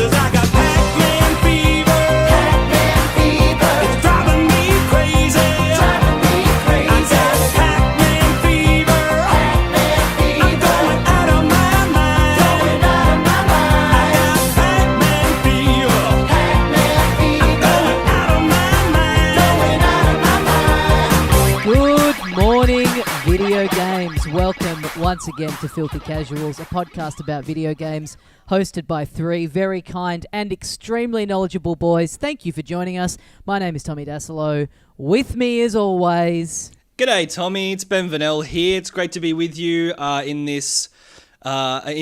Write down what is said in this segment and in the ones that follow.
'Cause I got Pac-Man fever. Pac-Man fever. It's driving me crazy. Driving me crazy. I got Pac-Man fever. Pac-Man fever. I'm going out of my mind. Going out of my mind. I got Pac-Man fever. Pac-Man fever. I'm going out of my mind. Going out of my mind. Good morning, video games. Welcome once again to Filthy Casuals, a podcast about video games hosted by three very kind and extremely knowledgeable boys. Thank you for joining us. My name is Tommy Dasilo. With me, as always... G'day, Tommy. It's Ben Vanel here. It's great to be with you in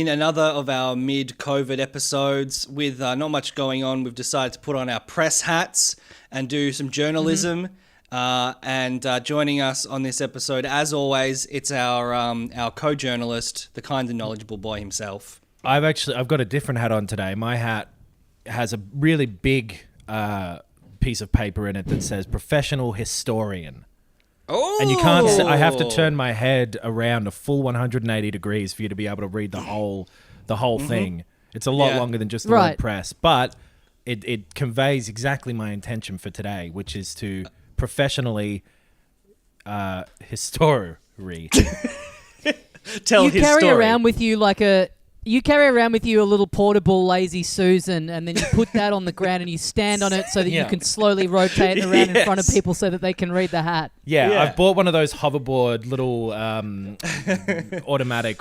another of our mid-COVID episodes. With not much going on, we've decided to put on our press hats and do some journalism. And joining us on this episode, as always, it's our co-journalist, the kind and knowledgeable boy himself. I've got a different hat on today. My hat has a really big piece of paper in it that says professional historian. Oh! And you can't I have to turn my head around a full 180 degrees for you to be able to read the whole thing. It's a lot longer than just the word press, but it conveys exactly my intention for today, which is to professionally history. Tell You his carry story. around with you a little portable lazy Susan, and then you put that on the ground and you stand on it so that you can slowly rotate it around in front of people so that they can read the hat. Yeah, I've bought one of those hoverboard little automatic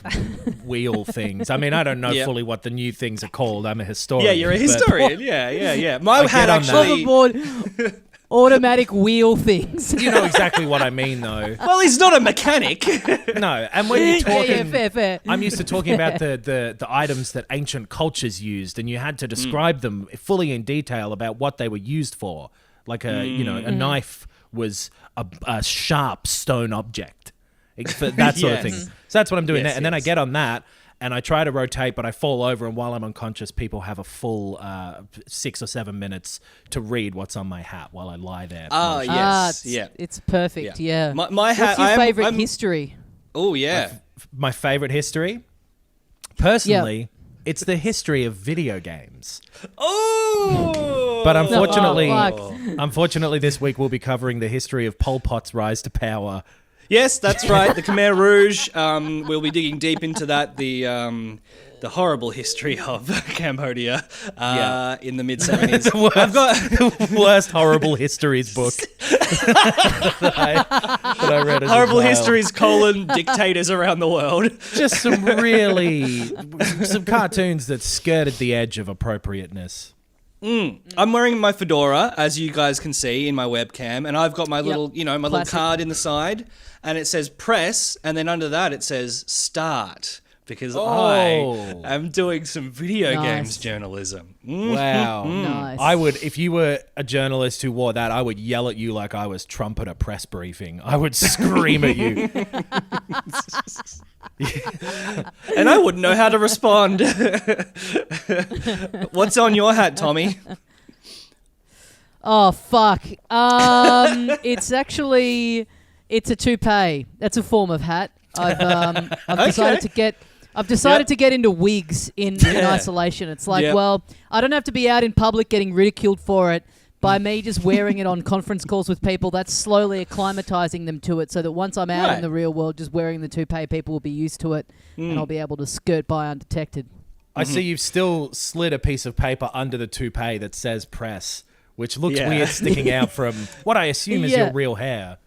wheel things. I mean, I don't know fully what the new things are called. I'm a historian. Yeah, you're a historian. Yeah. My hat on that. actually... Hoverboard automatic wheel things. You know exactly what I mean, though. Well, he's not a mechanic. No, and when you're talking... fair. I'm used to talking about the items that ancient cultures used, and you had to describe them fully in detail about what they were used for. Like a knife was a sharp stone object. That sort of thing. So that's what I'm doing now. And then I get on that, and I try to rotate, but I fall over, and while I'm unconscious, people have a full 6 or 7 minutes to read what's on my hat while I lie there. Oh, yes. It's perfect, yeah. My hat... What's your favourite history? Oh, yeah. My favorite history? Personally, it's the history of video games. Oh! But unfortunately, fuck. unfortunately, this week we'll be covering the history of Pol Pot's rise to power. Yes, that's right. The Khmer Rouge. We'll be digging deep into that. The horrible history of Cambodia in the mid-70s. I've got the worst horrible histories book that I read as Horrible a child. Histories, dictators around the world. Just some cartoons that skirted the edge of appropriateness. I'm wearing my fedora, as you guys can see in my webcam, and I've got my little, little card in the side, and it says press, and then under that it says start, because I am doing some video games journalism. Wow. Nice. I would, if you were a journalist who wore that, I would yell at you like I was Trump at a press briefing. I would scream at you. And I wouldn't know how to respond. What's on your hat, Tommy? Oh, fuck. It's a toupee. That's a form of hat. I've decided to get into wigs in isolation. It's like, well, I don't have to be out in public getting ridiculed for it. By me just wearing it on conference calls with people, that's slowly acclimatizing them to it, so that once I'm out in the real world just wearing the toupee, people will be used to it, and I'll be able to skirt by undetected. I see you've still slid a piece of paper under the toupee that says press, which looks weird sticking out from what I assume is your real hair.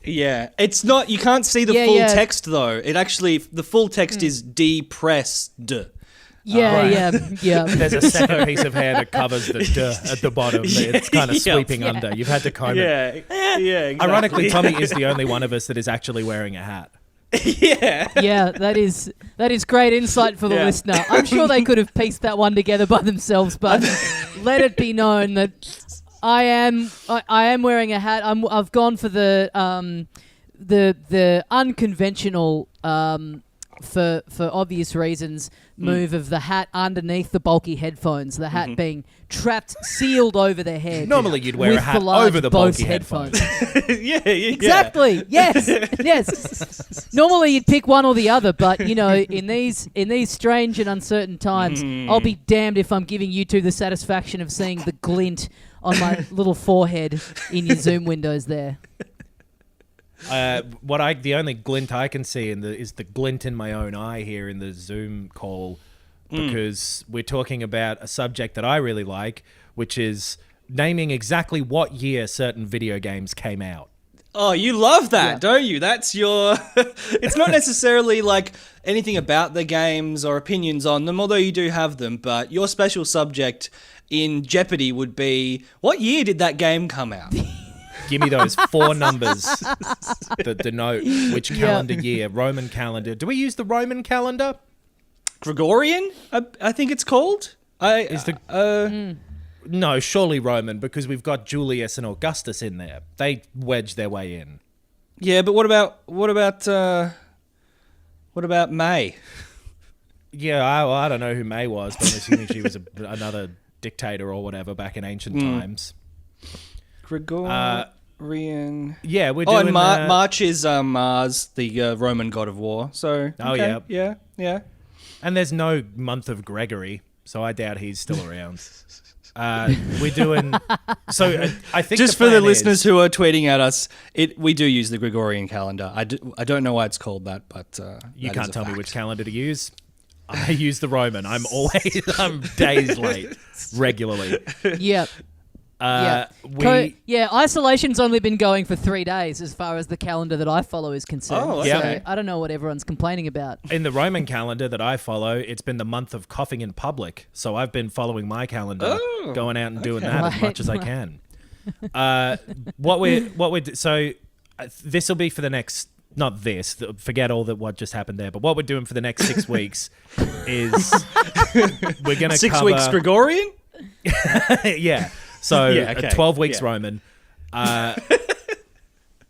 Yeah, it's not. You can't see the full text though. It actually, the full text is depressed. Yeah. There's a second piece of hair that covers the duh at the bottom. It's kind of sweeping under. You've had to comb it. Yeah, exactly. Ironically, Tommy is the only one of us that is actually wearing a hat. Yeah, that is great insight for the listener. I'm sure they could have pieced that one together by themselves, but let it be known that I am wearing a hat. I've gone for the unconventional for obvious reasons, move of the hat underneath the bulky headphones, the hat being trapped, sealed over their head. Normally you'd wear with a hat the large over the Bose bulky headphones. yeah. Exactly. Yes. Yes. Normally you'd pick one or the other, but in these strange and uncertain times, I'll be damned if I'm giving you two the satisfaction of seeing the glint on my little forehead in your Zoom windows there. The only glint I can see is the glint in my own eye here in the Zoom call, because we're talking about a subject that I really like, which is naming exactly what year certain video games came out. Oh, you love that, don't you? That's your... It's not necessarily like anything about the games or opinions on them, although you do have them, but your special subject in Jeopardy would be, what year did that game come out? Give me those 4 numbers that denote which calendar year. Roman calendar. Do we use the Roman calendar? Gregorian, I think it's called. No, surely Roman, because we've got Julius and Augustus in there. They wedged their way in. Yeah, but what about May? Yeah, I don't know who May was, but I'm assuming she was another dictator or whatever back in ancient times. Gregorian. Yeah, we're doing... Oh, and March is Mars, the Roman god of war. So, okay, yeah. And there's no month of Gregory, so I doubt he's still around. We're doing... So I think just for the listeners who are tweeting at us, we do use the Gregorian calendar. I don't know why it's called that, but you can't tell me which calendar to use. I use the Roman. I'm days late regularly. Yep. Isolation's only been going for 3 days as far as the calendar that I follow is concerned. Oh, okay. So I don't know what everyone's complaining about. In the Roman calendar that I follow, it's been the month of coughing in public. So I've been following my calendar, going out and doing that as much as I can. This will be for the next... Not this. Forget all what just happened there. But what we're doing for the next 6 weeks is we're going to 6 weeks Gregorian? Yeah. So 12 weeks Roman.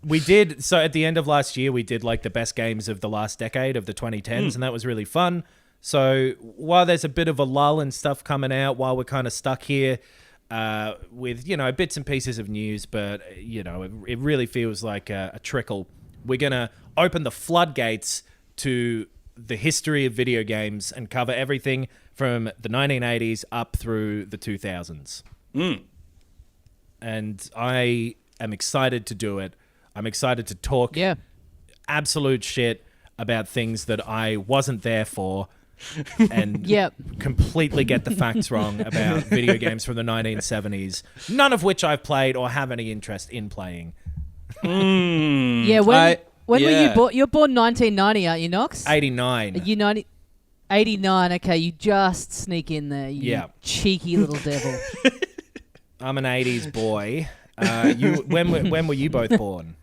We did, so at the end of last year, we did like the best games of the last decade of the 2010s, and that was really fun. So while there's a bit of a lull and stuff coming out, while we're kind of stuck here with, bits and pieces of news, but, it really feels like a trickle. We're going to open the floodgates to the history of video games and cover everything from the 1980s up through the 2000s. And I am excited to do it. I'm excited to talk absolute shit about things that I wasn't there for and completely get the facts wrong about video games from the 1970s, none of which I've played or have any interest in playing. Yeah, when were you born? You're born 1990, aren't you, Knox? 89. Are you 90? 89, okay, you just sneak in there, you cheeky little devil. I'm an 80s boy. When were you both born?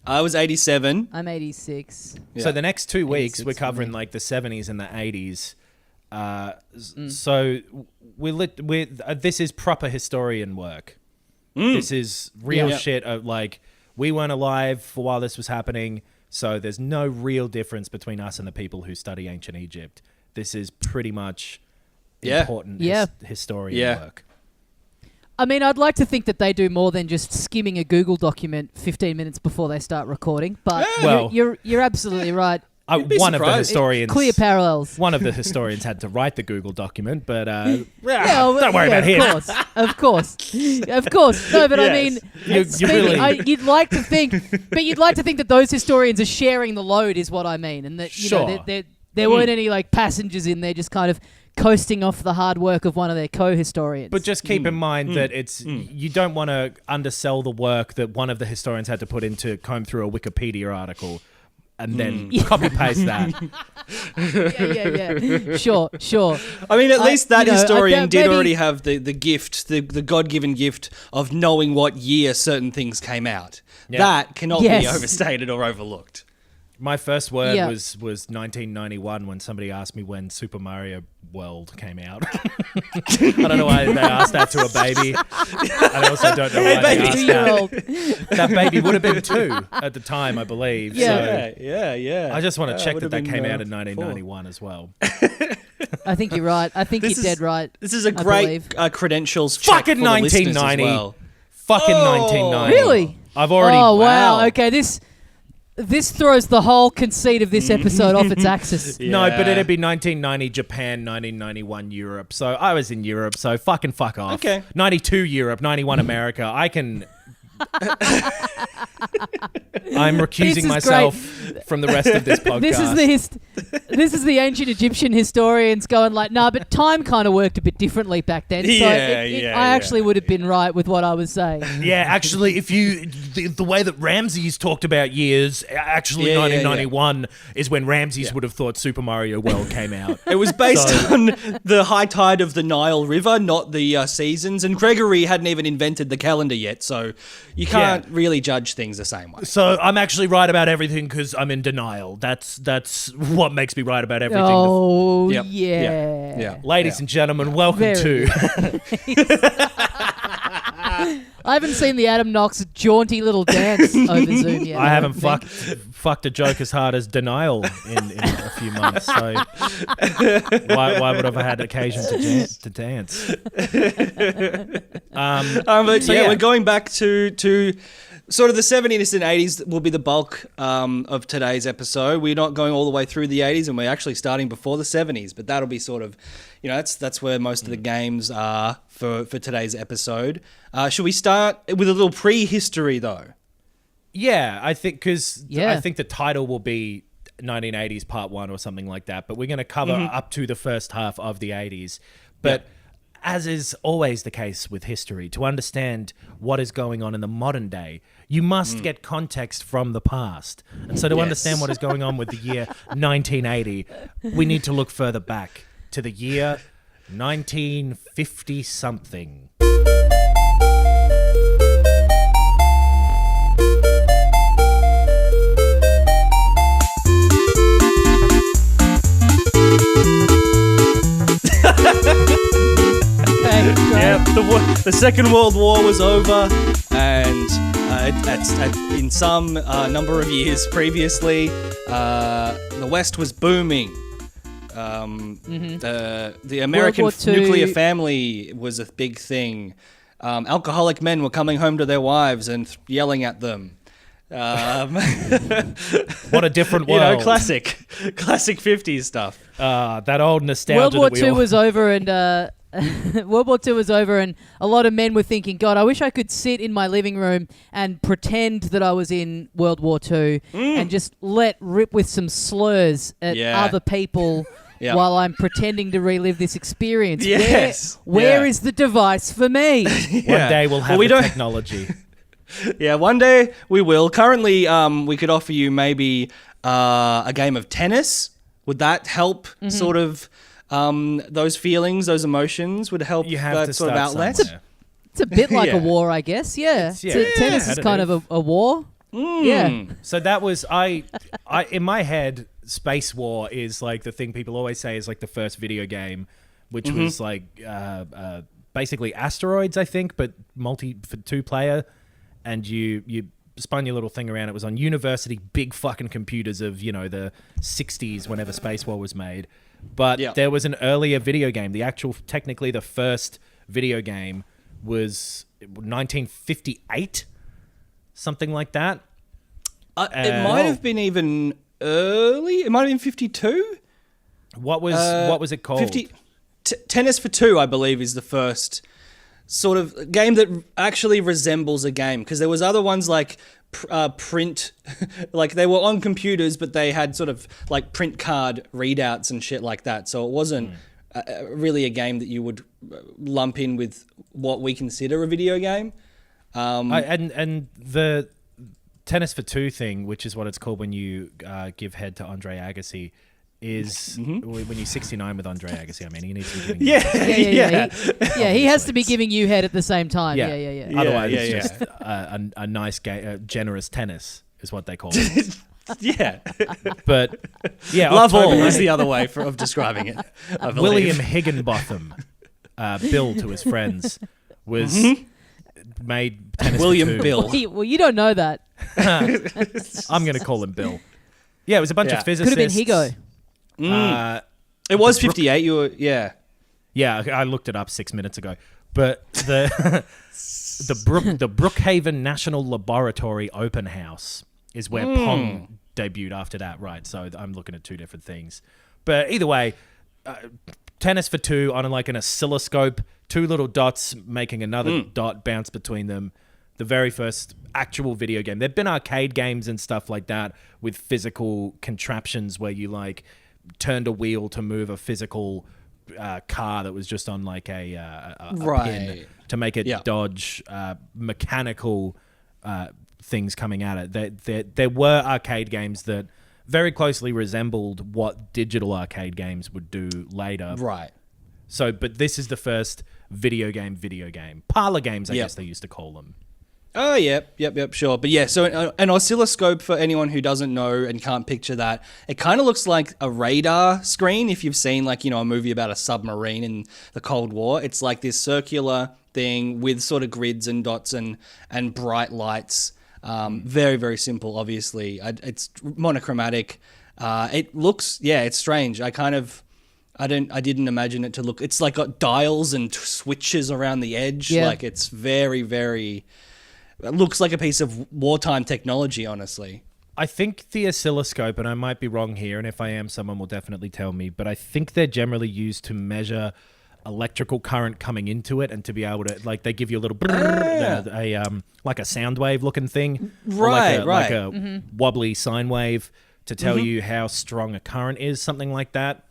I was 87. I'm 86. Yeah. So the next 2 weeks, we're covering like the 70s and the 80s. So this is proper historian work. This is real shit of like, we weren't alive for while this was happening, so there's no real difference between us and the people who study ancient Egypt. This is pretty much important historian work. I mean, I'd like to think that they do more than just skimming a Google document 15 minutes before they start recording, but you're absolutely right. One of the historians... Clear parallels. One of the historians had to write the Google document, but don't worry about him. Of course. No, but I mean, you'd like to think that those historians are sharing the load, is what I mean, and that there weren't any like passengers in there just kind of coasting off the hard work of one of their co-historians. But just keep in mind that you don't want to undersell the work that one of the historians had to put in to comb through a Wikipedia article and then copy-paste that. Yeah. Sure. I mean, at least that historian did already have the gift, the God-given gift of knowing what year certain things came out. Yeah. That cannot be overstated or overlooked. My first word Yeah. was 1991 when somebody asked me when Super Mario World came out. I don't know why they asked that to a baby. I also don't know why they asked 2-year-old. that. That baby would have been 2 at the time, I believe. Yeah. So Yeah. I just want to check would've that been, came out in 4. 1991 as well. I think you're right. I think This you're is- dead right. This is a I great believe. credentials check Fucking for the listeners as 1990. well. Fucking Oh. 1990. Really? I've already. Oh wow. wow. Okay, this throws the whole conceit of this episode off its axis. No, but Yeah. it'd be 1990 Japan, 1991 Europe. So I was in Europe, so fuck off. Okay. 92 Europe, 91 America. I can... I'm This recusing is myself from the rest of this podcast. This is the ancient Egyptian historians going like, nah, but time kind of worked a bit differently back then. So I actually would have been right with what I was saying. Yeah, actually, if you... The way that Ramses talked about years, actually Yeah, 1991 is when Ramses would have thought Super Mario World came out. It was based on the high tide of the Nile River, not the seasons. And Gregory hadn't even invented the calendar yet, so you can't really judge things the same way. So I'm actually right about everything because I'm in denial. That's what makes me right about everything. Oh Yep. yeah. Yeah. Ladies and gentlemen, welcome Very to... I haven't seen the Adam Knox jaunty little dance over Zoom yet. I haven't think. fucked a joke as hard as denial in a few months. So why would I have had occasion to dance? But So, yeah, yeah. we're going back to sort of the 70s and 80s will be the bulk of today's episode. We're not going all the way through the 80s, and we're actually starting before the 70s, but that'll be sort of, that's where most of the games are for today's episode. Should we start with a little prehistory, though? Yeah, I think because Yeah. I think the title will be 1980s Part 1 or something like that, but we're going to cover up to the first half of the 80s. But as is always the case with history, to understand what is going on in the modern day, you must get context from the past. And so to understand what is going on with the year 1980, we need to look further back to the year 1950-something. Okay, great. Yeah, the Second World War was over, and in some number of years previously, the West was booming. The American World War II. nuclear family was a big thing. Alcoholic men were coming home to their wives and yelling at them. What a different world. Classic 50s stuff. That old nostalgia. World War that we II all- was over, and World War II was over, and a lot of men were thinking, God, I wish I could sit in my living room and pretend that I was in World War II and just let rip with some slurs at Yeah. other people Yeah. while I'm pretending to relive this experience. Yes. Where Yeah. is the device for me? One day we'll have we the don't- technology. Yeah, one day we will. Currently, we could offer you maybe a game of tennis. Would that help sort of those feelings, those emotions? Would help You have that to sort of start outlet? somewhere. It's a bit like Yeah. a war, I guess. Yeah. Tennis is Kind kind of. of a war. Yeah. So that was I in my head, Space War is like the thing people always say is like the first video game, which was like basically Asteroids, I think, but for 2-player, and you spun your little thing around. It was on university big fucking computers of the 60s whenever Space War was made. But there was an earlier video game. Technically the first video game was 1958, something like that. It might have been even early. It might have been 52. What was it called? 50. Tennis for Two, I believe, is the first sort of game that actually resembles a game, because there was other ones like print, like they were on computers, but they had sort of like print card readouts and shit like that. So it wasn't really a game that you would lump in with what we consider a video game. And the Tennis for Two thing, which is what it's called when you give head to Andre Agassi, is when you're 69 with Andre Agassi. I mean, he needs to be giving you head. He has to be giving you head at the same time. Yeah. Otherwise, Yeah, it's just a nice, generous tennis is what they call it. Yeah. But yeah, Love October all is 19 the other way of describing it. I believe. William Higginbotham, Bill to his friends, was made tennis for William two. Bill. Well, you don't know that. I'm going to call him Bill. Yeah, it was a bunch Yeah. of physicists. Could have been Higo. It was 58. You were, yeah. Yeah, I looked it up 6 minutes ago. But the the Brookhaven National Laboratory Open House is where Pong debuted after that, right? So I'm looking at two different things. But either way, tennis for two on like an oscilloscope, two little dots making another dot bounce between them. The very first actual video game. There've been arcade games and stuff like that with physical contraptions where you like turned a wheel to move a physical car that was just on like a pin to make it dodge mechanical things coming at it. There were arcade games that very closely resembled what digital arcade games would do later. Right. So, but this is the first video game. Parlor games, I guess they used to call them. Oh, yep, sure. But yeah, so an oscilloscope, for anyone who doesn't know and can't picture that, it kind of looks like a radar screen. If you've seen like, a movie about a submarine in the Cold War, it's like this circular thing with sort of grids and dots and bright lights. Very, very simple, obviously. It's monochromatic. It looks, it's strange. I didn't imagine it to look, it's like got dials and switches around the edge. Yeah. Like it's very, very... It looks like a piece of wartime technology, honestly. I think the oscilloscope, and I might be wrong here, and if I am, someone will definitely tell me, but I think they're generally used to measure electrical current coming into it and to be able to, like, they give you a little, like a sound wave looking thing. Right, or like a wobbly sine wave to tell you how strong a current is, something like that.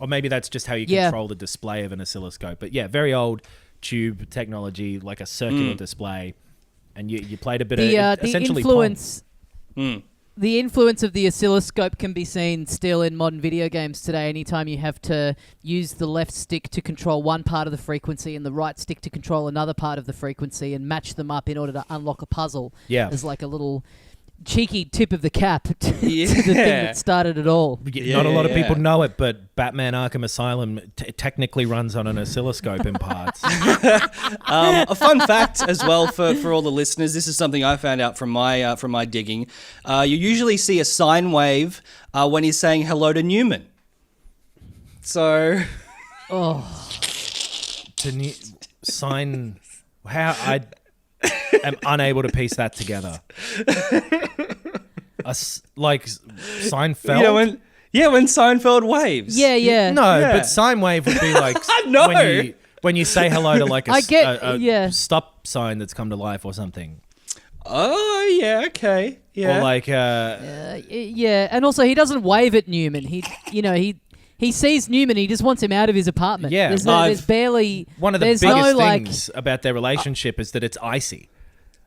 Or maybe that's just how you control the display of an oscilloscope. But yeah, very old tube technology, like a circular display. And you played a bit of essentially the influence of the oscilloscope can be seen still in modern video games today. Anytime you have to use the left stick to control one part of the frequency and the right stick to control another part of the frequency and match them up in order to unlock a puzzle. Yeah. There's like a little cheeky tip of the cap to the thing that started it all. Not a lot of people know it, but Batman Arkham Asylum technically runs on an oscilloscope in parts. A fun fact as well for all the listeners. This is something I found out from my digging. You usually see a sine wave when he's saying hello to Newman. So, Sign. How I am unable to piece that together. Like Seinfeld. When Seinfeld waves. Yeah. But sine wave would be like when you say hello to like a stop sign that's come to life or something. Oh yeah, okay, yeah. Or like and also he doesn't wave at Newman. He sees Newman. He just wants him out of his apartment. Yeah. There's barely one of the there's biggest no, things about their relationship is that it's icy.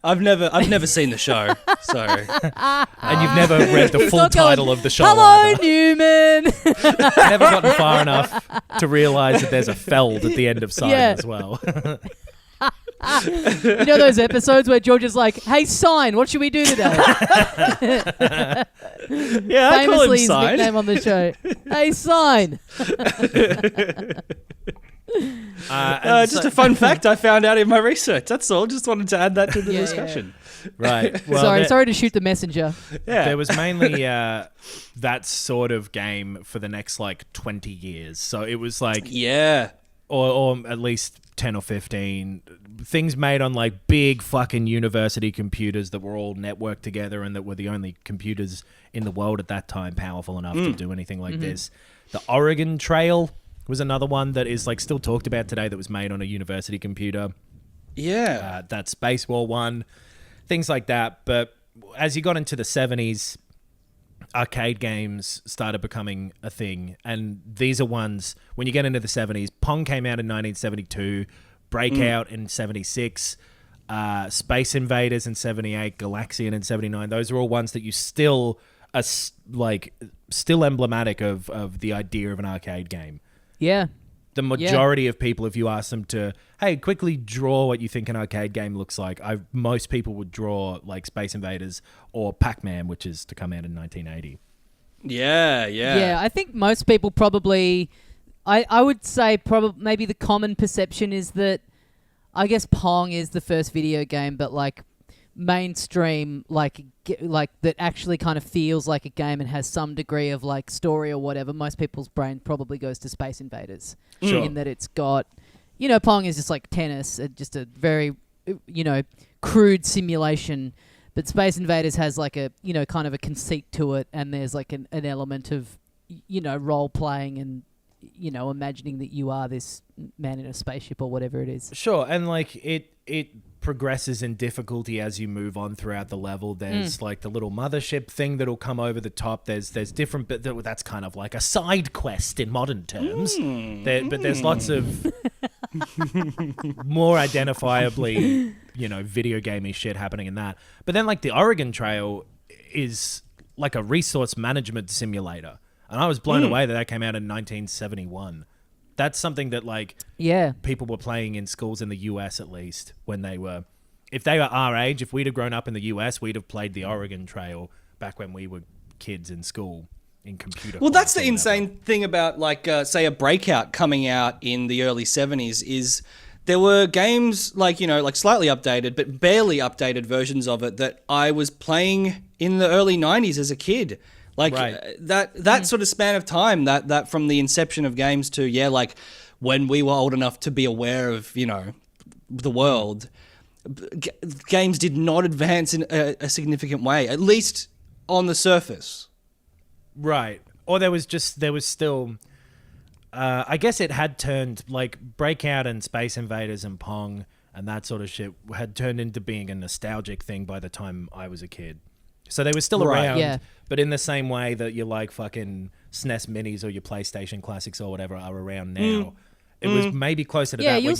I've never seen the show, so And you've never read the full not going, title of the show. Hello, either. Newman. Never gotten far enough to realise that there's a feld at the end of Sign as well. You know those episodes where George is like, "Hey, Sign, what should we do today?" yeah, I call him Famously his Sign. nickname on the show. Hey, Sign. Just a fun fact I found out in my research. That's all. Just wanted to add that to the discussion. Right. Well, Sorry to shoot the messenger. Yeah. there was mainly that sort of game for the next like 20 years. So it was like, Yeah. or at least 10 or 15 things made on like big fucking university computers that were all networked together and that were the only computers in the world at that time powerful enough to do anything like this. The Oregon Trail was another one that is like still talked about today that was made on a university computer. Yeah. That Space War 1, things like that. But as you got into the 70s, arcade games started becoming a thing. And these are ones, when you get into the 70s, Pong came out in 1972, Breakout in 76, Space Invaders in 78, Galaxian in 79. Those are all ones that you still are like still emblematic of the idea of an arcade game. Yeah. The majority of people, if you ask them to, hey, quickly draw what you think an arcade game looks like, most people would draw like Space Invaders or Pac-Man, which is to come out in 1980. Yeah. Yeah, I think most people probably... I would say probably maybe the common perception is that I guess Pong is the first video game, but like mainstream, like that actually kind of feels like a game and has some degree of like story or whatever. Most people's brain probably goes to Space Invaders, Sure. in that it's got, Pong is just like tennis, just a very, crude simulation. But Space Invaders has like a, kind of a conceit to it, and there's like an element of, role playing and, imagining that you are this man in a spaceship or whatever it is. Sure, and like it progresses in difficulty as you move on throughout the level. There's like the little mothership thing that'll come over the top. There's different, but that's kind of like a side quest in modern terms. But there's lots of more identifiably, video gamey shit happening in that. But then like the Oregon Trail is like a resource management simulator. And I was blown away that came out in 1971. That's something that like people were playing in schools in the US at least when they were, if they were our age, if we'd have grown up in the US, we'd have played the Oregon Trail back when we were kids in school in computer. Well, that's the class or insane whatever. thing about like say a Breakout coming out in the early 70s is there were games like, like slightly updated but barely updated versions of it that I was playing in the early 90s as a kid. Like that sort of span of time, that from the inception of games to like when we were old enough to be aware of the world, games did not advance in a significant way, at least on the surface. Right. Or there was still, I guess it had turned like Breakout and Space Invaders and Pong and that sort of shit had turned into being a nostalgic thing by the time I was a kid. So they were still around, but in the same way that your like fucking SNES minis or your PlayStation classics or whatever are around now, it was maybe closer to that. Yeah,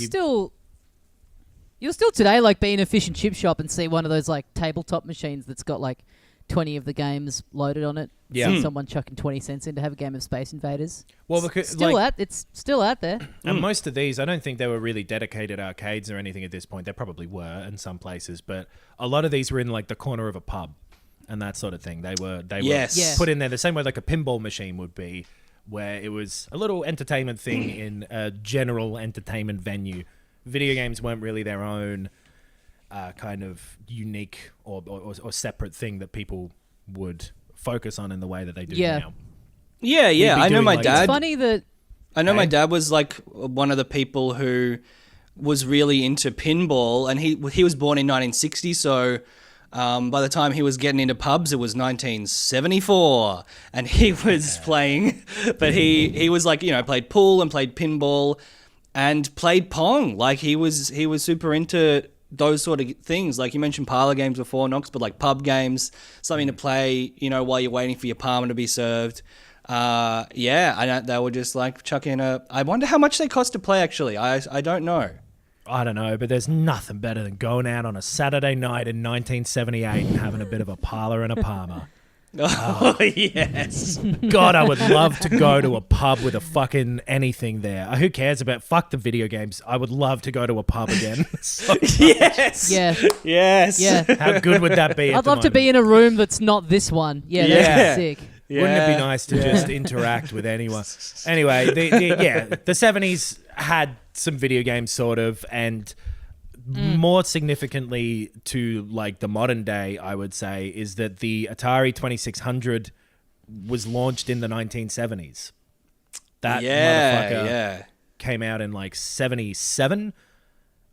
you'll still today like be in a fish and chip shop and see one of those like tabletop machines that's got like 20 of the games loaded on it. Yeah. See someone chucking 20 cents in to have a game of Space Invaders. Well, because It's still out there. And most of these, I don't think they were really dedicated arcades or anything at this point. They probably were in some places, but a lot of these were in like the corner of a pub and that sort of thing. They were put in there the same way like a pinball machine would be, where it was a little entertainment thing in a general entertainment venue. Video games weren't really their own kind of unique or separate thing that people would focus on in the way that they do now. Yeah. I know my dad. It's funny that... I know my dad was like one of the people who was really into pinball, and he was born in 1960, so... by the time he was getting into pubs, it was 1974, and he was playing. But he was like, played pool and played pinball, and played Pong. Like he was super into those sort of things. Like you mentioned parlor games before, Knox, but like pub games, something to play, while you're waiting for your parma to be served. They were just like chucking I wonder how much they cost to play. Actually, I don't know. I don't know, but there's nothing better than going out on a Saturday night in 1978 and having a bit of a parlor and a parma. Oh, yes. God, I would love to go to a pub with a fucking anything there. Who cares about fuck the video games? I would love to go to a pub again. So Yes. Yeah. Yes. Yeah. how good would that be? I'd love to be in a room that's not this one. Yeah, that's sick. Yeah. Wouldn't it be nice to just interact with anyone? Anyway, the 70s had some video games sort of, and more significantly to like the modern day, I would say, is that the Atari 2600 was launched in the 1970s. That motherfucker came out in like 77,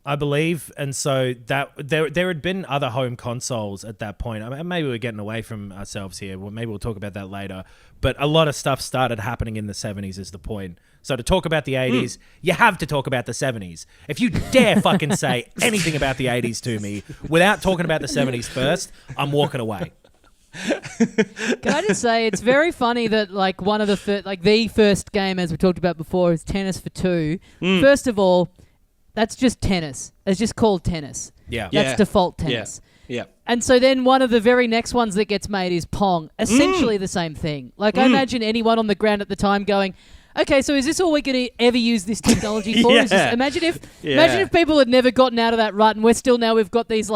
I believe, and so that there had been other home consoles at that point. I mean, maybe we're getting away from ourselves here. Well, maybe we'll talk about that later. But a lot of stuff started happening in the 70s is the point. So to talk about the 80s, you have to talk about the 70s. If you dare fucking say anything about the 80s to me without talking about the 70s first, I'm walking away. Can I just say, it's very funny that like one of the first game, as we talked about before, is Tennis for Two. First of all, that's just tennis. It's just called tennis. Yeah. That's default tennis. Yeah. And so then one of the very next ones that gets made is Pong. Essentially the same thing. Like I imagine anyone on the ground at the time going, okay, so is this all we're going to ever use this technology for? Is this, imagine if people had never gotten out of that rut, and we've got these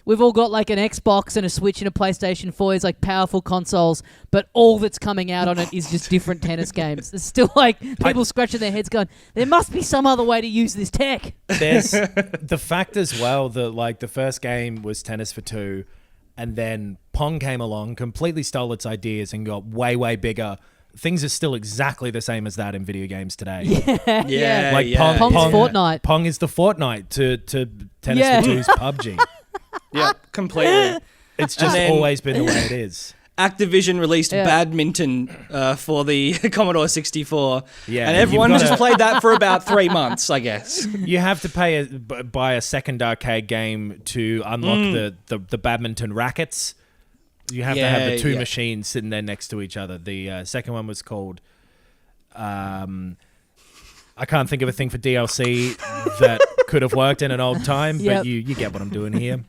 we've all got like an Xbox and a Switch and a PlayStation 4, these like powerful consoles, but all that's coming out on it is just different tennis games. There's still like people scratching their heads going, there must be some other way to use this tech. There's the fact as well that like the first game was Tennis for Two, and then Pong came along, completely stole its ideas and got way, way bigger. Things are still exactly the same as that in video games today. Yeah. Like Pong's Fortnite. Pong is the Fortnite to Tennis for Two's PUBG. Yeah, completely. It's just always been the way it is. Activision released Badminton for the Commodore 64. Yeah, and everyone you've just gotta- played that for about 3 months, I guess. You have to buy a second arcade game to unlock the badminton rackets. You have to have the two machines sitting there next to each other. The second one was called... I can't think of a thing for DLC that could have worked in an old time, but you get what I'm doing here.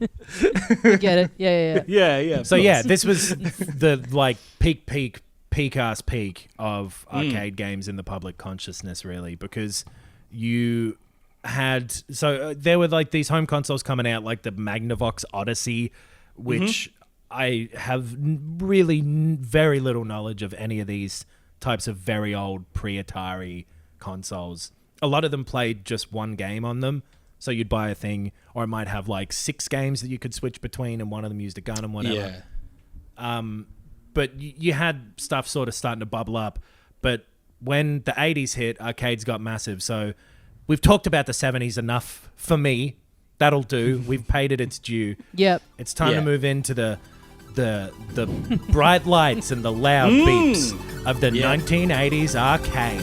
You get it? Yeah. Yeah. So this was the like peak-ass peak of arcade games in the public consciousness, really, because you had... So there were like these home consoles coming out, like the Magnavox Odyssey, which I have really very little knowledge of any of these types of very old pre-Atari consoles. A lot of them played just one game on them, so you'd buy a thing, or it might have like 6 games that you could switch between, and one of them used a gun and whatever. But you had stuff sort of starting to bubble up. But when the 80s hit, arcades got massive. So we've talked about the 70s enough for me. That'll do. We've paid it its due. Yep. It's time to move into the bright lights and the loud beeps of the 1980s arcade.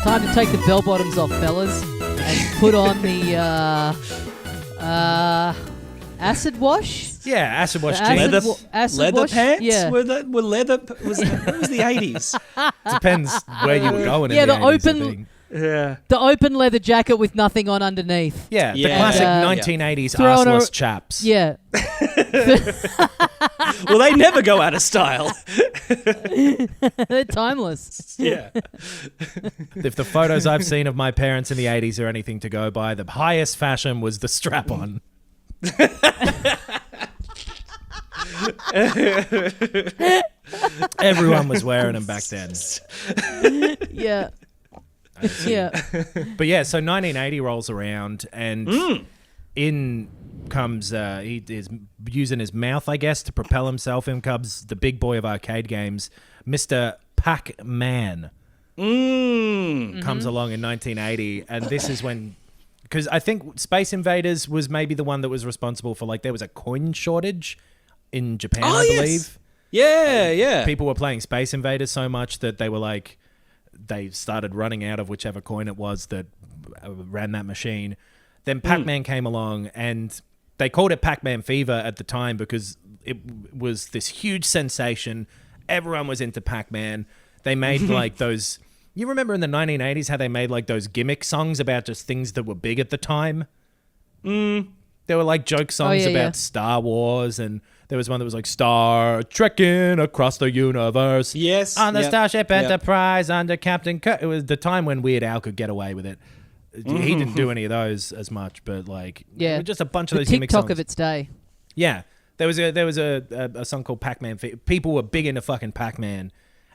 Time to take the bell bottoms off, fellas, and put on the acid wash. Yeah, acid wash Acid jeans. acid leather wash? pants? Yeah. Were leather... It was the 80s. Depends where you were going. Yeah, in the the 80s, I open- think. Yeah. The open leather jacket with nothing on underneath. Yeah, the Yeah. classic And, 1980s throw on arseless chaps. Yeah. Well, they never go out of style. They're timeless. Yeah. If the photos I've seen of my parents in the 80s are anything to go by, the highest fashion was the strap-on. Everyone was wearing them back then. Yeah. Yeah. But yeah, so 1980 rolls around, and in comes he is using his mouth, I guess, to propel himself. In comes the big boy of arcade games, Mr. Pac-Man. Comes along in 1980, and this is when, because I think Space Invaders was maybe the one that was responsible for, like, there was a coin shortage in Japan, I believe. Yeah. People were playing Space Invaders so much that they were like, they started running out of whichever coin it was that ran that machine. Then Pac-Man came along, and they called it Pac-Man Fever at the time because it was this huge sensation. Everyone was into Pac-Man. They made like those... You remember in the 1980s how they made like those gimmick songs about just things that were big at the time? There were like joke songs about Star Wars, and there was one that was like Star Trekking across the universe. Yes. On the Starship Enterprise under Captain Kirk. It was the time when Weird Al could get away with it. He didn't do any of those as much, but like there were just a bunch of those gimmick songs. TikTok of its day. Yeah. There was a song called Pac-Man. People were big into fucking Pac-Man.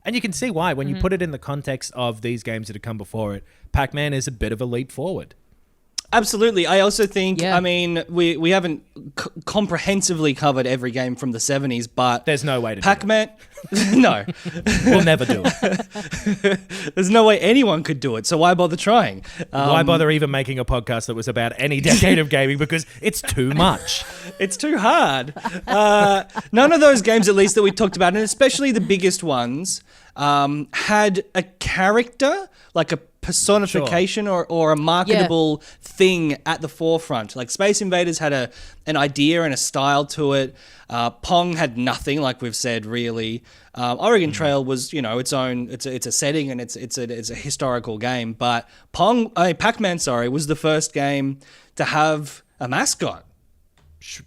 And you can see why. When you put it in the context of these games that have come before it, Pac-Man is a bit of a leap forward. Absolutely. I also think, Yeah. I mean, we haven't comprehensively covered every game from the 70s, but... There's no way to Pac-Man... No. do it. We'll never do it. There's no way anyone could do it, so why bother trying? Why bother even making a podcast that was about any decade of gaming? Because it's too much. It's too hard. None of those games, at least that we talked about, and especially the biggest ones, had a character, like a personification or a marketable thing at the forefront. Like Space Invaders had an idea and a style to it. Pong had nothing, like we've said, really. Oregon Trail was, its own. It's a setting and it's a historical game. But Pac-Man, was the first game to have a mascot.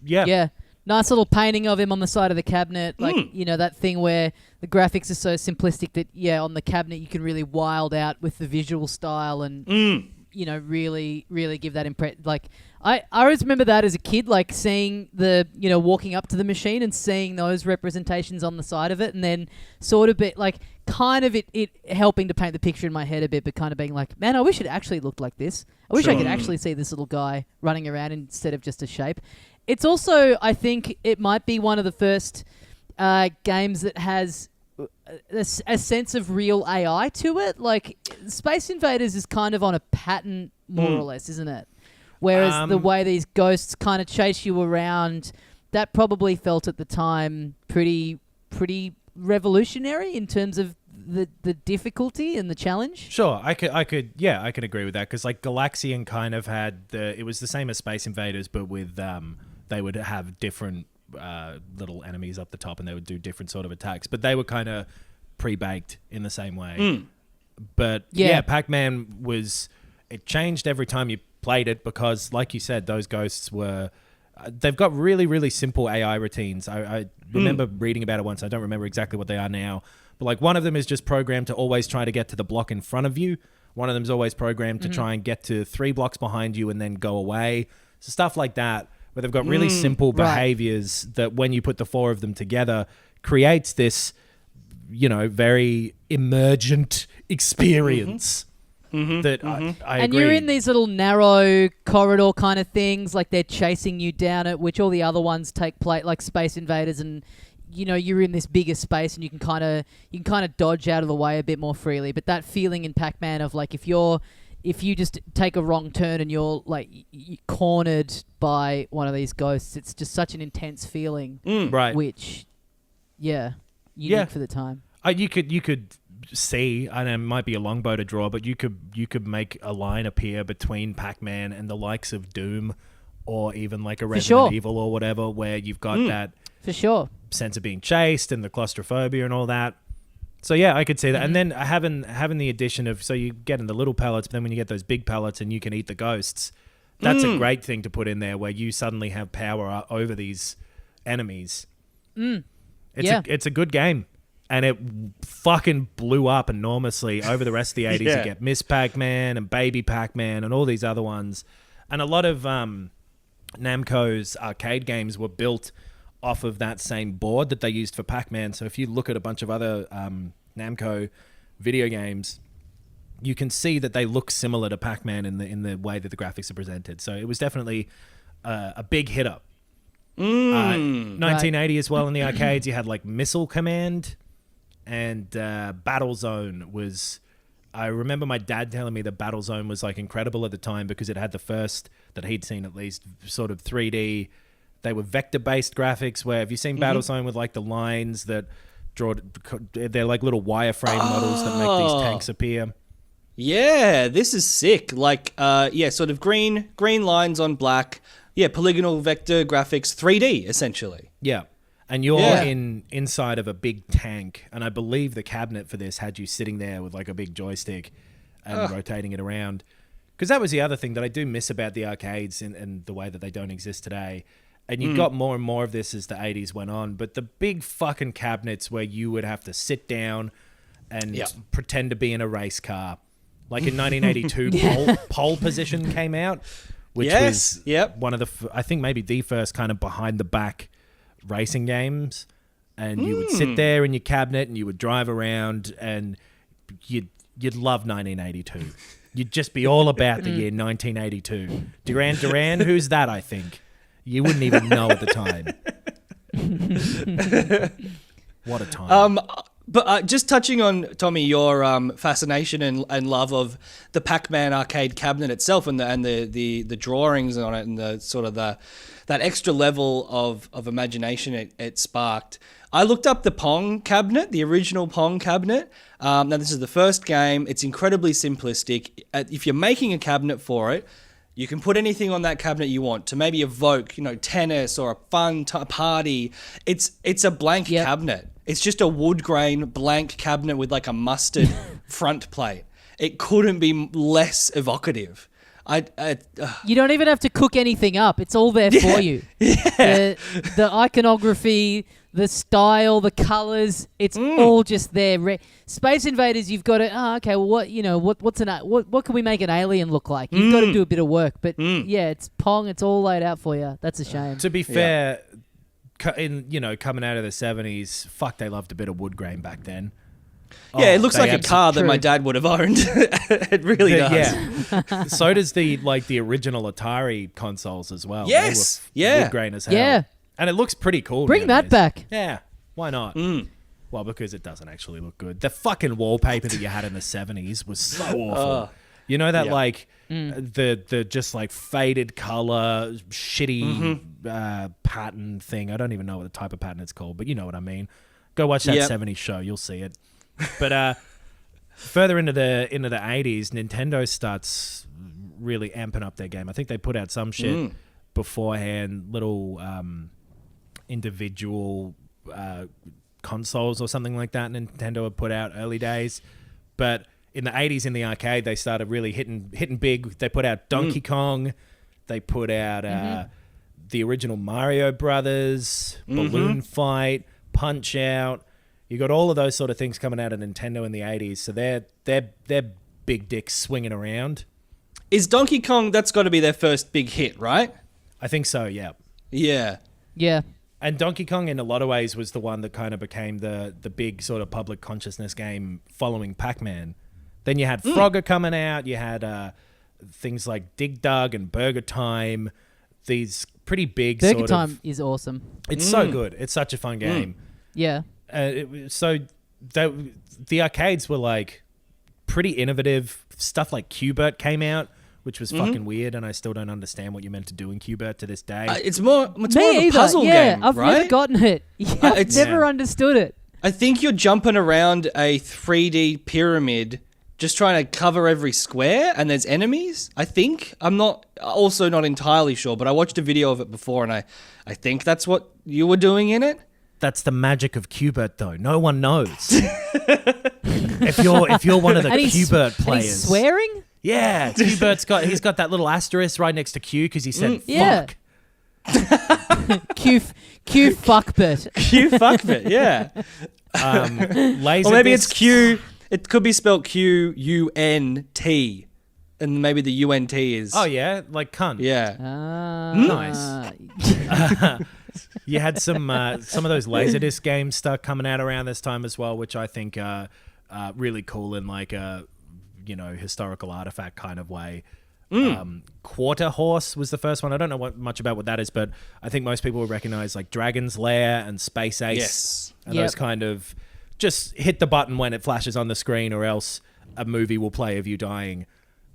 Yeah. Nice little painting of him on the side of the cabinet. Like, that thing where the graphics are so simplistic that, on the cabinet you can really wild out with the visual style and, really, really give that impression. Like, I always remember that as a kid, like seeing walking up to the machine and seeing those representations on the side of it and then sort of it helping to paint the picture in my head a bit, but kind of being like, man, I wish it actually looked like this. I wish I could actually see this little guy running around instead of just a shape. It's also, I think, it might be one of the first games that has a sense of real AI to it. Like, Space Invaders is kind of on a pattern, more or less, isn't it? Whereas the way these ghosts kind of chase you around, that probably felt at the time pretty revolutionary in terms of the difficulty and the challenge. Sure, I could agree with that because like Galaxian kind of had it was the same as Space Invaders, but with they would have different little enemies up the top and they would do different sort of attacks, but they were kind of pre-baked in the same way. But Pac-Man it changed every time you played it because, like you said, those ghosts were. They've got really, really simple AI routines. I remember reading about it once. I don't remember exactly what they are now. But like one of them is just programmed to always try to get to the block in front of you. One of them is always programmed to try and get to 3 blocks behind you and then go away. So stuff like that, where they've got really simple behaviors that when you put the 4 of them together, creates this, very emergent experience. That I and agree. you're in these little narrow corridor kind of things, like they're chasing you down it, which all the other ones take place, like Space Invaders, and you're in this bigger space and you can kind of dodge out of the way a bit more freely. But that feeling in Pac-Man of like if you just take a wrong turn and you're like you're cornered by one of these ghosts, it's just such an intense feeling, right? Which, unique for the time. You could see, and it might be a longbow to draw, but you could make a line appear between Pac-Man and the likes of Doom, or even like a Resident Evil or whatever, where you've got that for sure sense of being chased and the claustrophobia and all that. So yeah, I could see that. And then having the addition of, so you get in the little pellets, but then when you get those big pellets and you can eat the ghosts, that's a great thing to put in there, where you suddenly have power over these enemies. It's a good game. And it fucking blew up enormously over the rest of the 80s. You get Miss Pac-Man and Baby Pac-Man and all these other ones. And a lot of Namco's arcade games were built off of that same board that they used for Pac-Man. So if you look at a bunch of other Namco video games, you can see that they look similar to Pac-Man in the way that the graphics are presented. So it was definitely a big hitter. 1980 as well in the arcades, you had like Missile Command. And Battlezone was... I remember my dad telling me that Battlezone was like incredible at the time because it had the first, that he'd seen at least, sort of 3D. They were vector-based graphics where... Have you seen Battlezone with like the lines that draw... They're like little wireframe models that make these tanks appear. Yeah, this is sick. Like, sort of green lines on black. Yeah, polygonal vector graphics, 3D, essentially. Yeah. And you're inside of a big tank, and I believe the cabinet for this had you sitting there with like a big joystick and rotating it around. Because that was the other thing that I do miss about the arcades and the way that they don't exist today. And you got more and more of this as the 80s went on. But the big fucking cabinets where you would have to sit down and pretend to be in a race car. Like in 1982, Pole Position came out, which was one of the, I think maybe the first kind of behind-the-back racing games. And you would sit there in your cabinet and you would drive around and you'd love 1982. You'd just be all about the year 1982. Duran, who's that, I think? You wouldn't even know at the time. What a time. But just touching on, Tommy, your fascination and love of the Pac-Man arcade cabinet itself and the drawings on it and the sort of that extra level of imagination it sparked. I looked up the Pong Cabinet, the original Pong Cabinet. Now, this is the first game. It's incredibly simplistic. If you're making a cabinet for it, you can put anything on that cabinet you want to maybe evoke, tennis or a fun party. It's a blank cabinet. It's just a wood grain blank cabinet with like a mustard front plate. It couldn't be less evocative. You don't even have to cook anything up. It's all there for you. Yeah. The iconography, the style, the colors, it's all just there. Space Invaders, you've got to, okay, well, what can we make an alien look like? You've got to do a bit of work. But yeah, it's Pong, it's all laid out for you. That's a shame. To be fair, coming out of the 70s, fuck, they loved a bit of wood grain back then. Yeah, it looks like a car that my dad would have owned. It really does. Yeah. So does the original Atari consoles as well. Yes. They were wood grain as hell. Yeah. And it looks pretty cool. Bring nowadays. that back. Yeah. Why not? Well, because it doesn't actually look good. The fucking wallpaper that you had in the 70s was so awful. You know that the just like faded color, shitty pattern thing. I don't even know what the type of pattern it's called, but you know what I mean. Go watch that 70s show. You'll see it. But further into the 80s, Nintendo starts really amping up their game. I think they put out some shit beforehand, little individual consoles or something like that Nintendo had put out early days. But in the 80s in the arcade, they started really hitting big. They put out Donkey Kong. They put out the original Mario Brothers, Balloon Fight, Punch Out. You got all of those sort of things coming out of Nintendo in the 80s. So they're big dicks swinging around. Is Donkey Kong, that's got to be their first big hit, right? I think so, yeah. Yeah. Yeah. And Donkey Kong, in a lot of ways, was the one that kind of became the big sort of public consciousness game following Pac-Man. Then you had Frogger coming out. You had things like Dig Dug and Burger Time. These pretty big Burger Time is awesome. It's so good. It's such a fun game. Yeah. So the arcades were like pretty innovative. Stuff like Qbert came out, which was fucking weird, and I still don't understand what you're meant to do in Qbert to this day. It's more of a puzzle game, I've right? never gotten it. Yeah, I've never understood it. I think you're jumping around a 3D pyramid just trying to cover every square, and there's enemies, I think. I'm not entirely sure, but I watched a video of it before, and I think that's what you were doing in it. That's the magic of Qbert, though. No one knows. if you're one of the Qbert players, and he's swearing. Yeah, he's got that little asterisk right next to Q because he said fuck. Q fuckbit. Q fuckbit. Yeah. Laser or maybe discs. it's Q. It could be spelled Q-U-N-T, and maybe the UNT is. Oh yeah, like cunt. Yeah. Nice. You had some of those Laserdisc games start coming out around this time as well, which I think are really cool in like a historical artifact kind of way. Quarter Horse was the first one. I don't know much about what that is, but I think most people will recognize like Dragon's Lair and Space Ace. Yes. And those kind of just hit the button when it flashes on the screen, or else a movie will play of you dying.